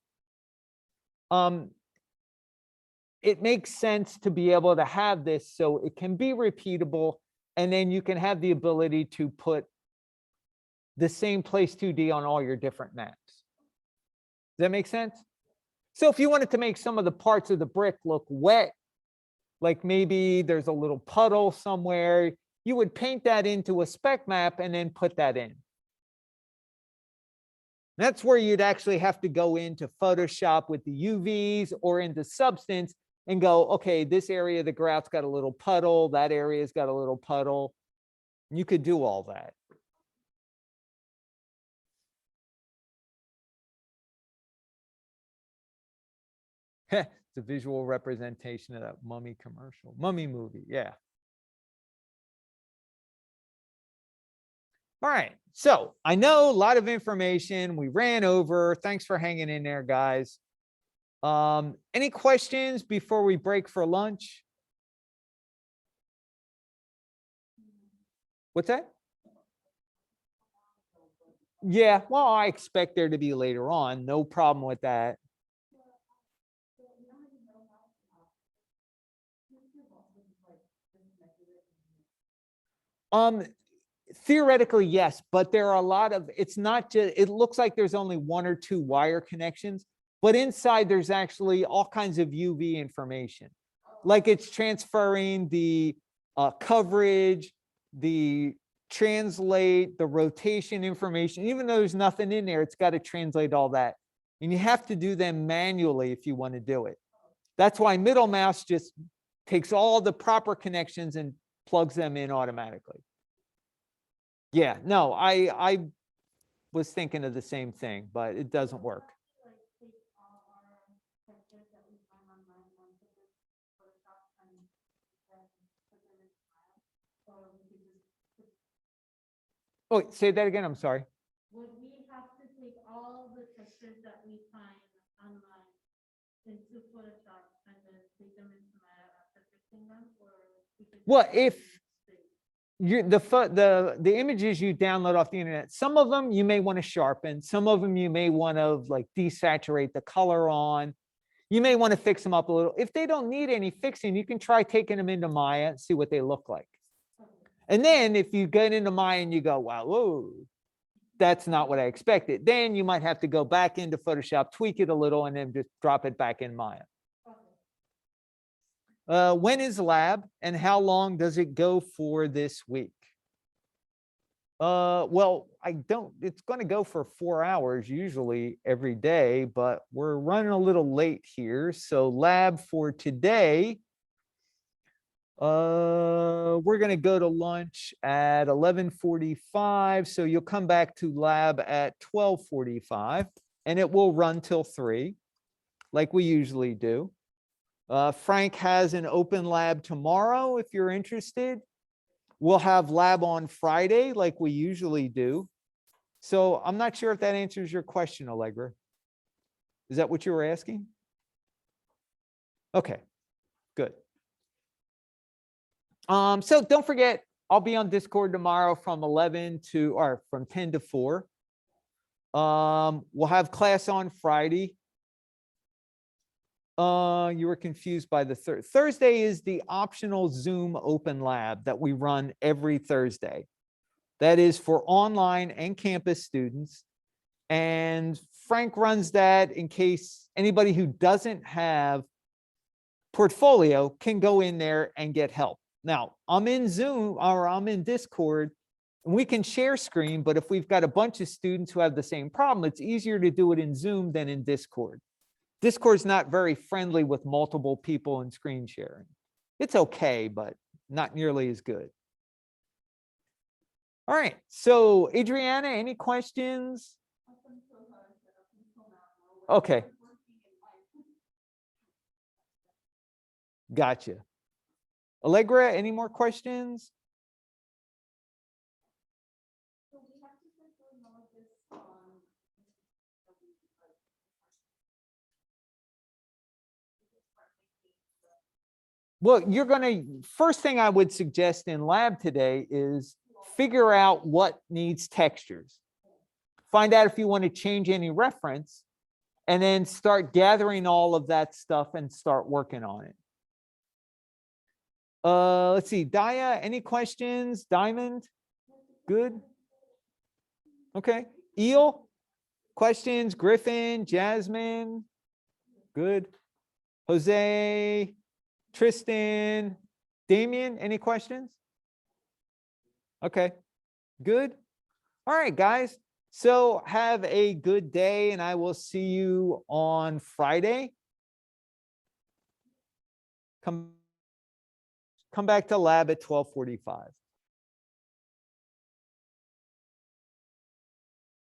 it makes sense to be able to have this so it can be repeatable, and then you can have the ability to put the same place 2D on all your different maps. Does that make sense? So if you wanted to make some of the parts of the brick look wet, like maybe there's a little puddle somewhere, you would paint that into a spec map and then put that in. That's where you'd actually have to go into Photoshop with the UVs or into Substance and go, okay, this area of the grout's got a little puddle, that area's got a little puddle. You could do all that. It's a visual representation of that mummy commercial, mummy movie, yeah. All right, so I know a lot of information. We ran over. Thanks for hanging in there, guys. Any questions before we break for lunch? What's that? Yeah, well, I expect there to be later on. No problem with that. Theoretically, yes, but there are a lot of, it's not just, it looks like there's only 1 or 2 wire connections, but inside there's actually all kinds of UV information. Like it's transferring the coverage, the translate, the rotation information. Even though there's nothing in there, it's got to translate all that. And you have to do them manually if you want to do it. That's why middle mouse just takes all the proper connections and plugs them in automatically. Yeah, no, I was thinking of the same thing, but it doesn't work. Oh, say that again. I'm sorry. Would we have to take all the textures that we find online into Photoshop and then take them into Maya after fixing them, or we could Well, if the images you download off the internet, some of them you may want to sharpen, some of them you may want to like desaturate the color on. You may want to fix them up a little. If they don't need any fixing, you can try taking them into Maya and see what they look like. And then if you get into Maya and you go, wow, whoa, that's not what I expected, then you might have to go back into Photoshop, tweak it a little, and then just drop it back in Maya. When is lab and how long does it go for this week? Well, it's going to go for 4 hours usually every day, but we're running a little late here. So lab for today, we're going to go to lunch at 11:45. So you'll come back to lab at 12:45 and it will run till 3 like we usually do. Frank has an open lab tomorrow if you're interested. We'll have lab on Friday like we usually do. So I'm not sure if that answers your question, Allegra. Is that what you were asking? Okay, good. So don't forget, I'll be on Discord tomorrow from 10 to 4. We'll have class on Friday. You were confused by the Thursday is the optional Zoom open lab that we run every Thursday. That is for online and campus students. And Frank runs that in case anybody who doesn't have portfolio can go in there and get help. Now, I'm in Zoom or I'm in Discord and we can share screen, but if we've got a bunch of students who have the same problem, it's easier to do it in Zoom than in Discord. Discord's not very friendly with multiple people and screen sharing. It's okay, but not nearly as good. All right. So Adriana, any questions? Okay. Gotcha. Allegra, any more questions? Well, you're going to, first thing I would suggest in lab today is figure out what needs textures. Find out if you want to change any reference, and then start gathering all of that stuff and start working on it. Let's see, Daya, any questions? Diamond? Good. Okay. Eel? Questions? Griffin? Jasmine? Good. Jose? Tristan? Damien, any questions? Okay. Good. All right, guys. So have a good day, and I will see you on Friday. Come back to lab at 12:45.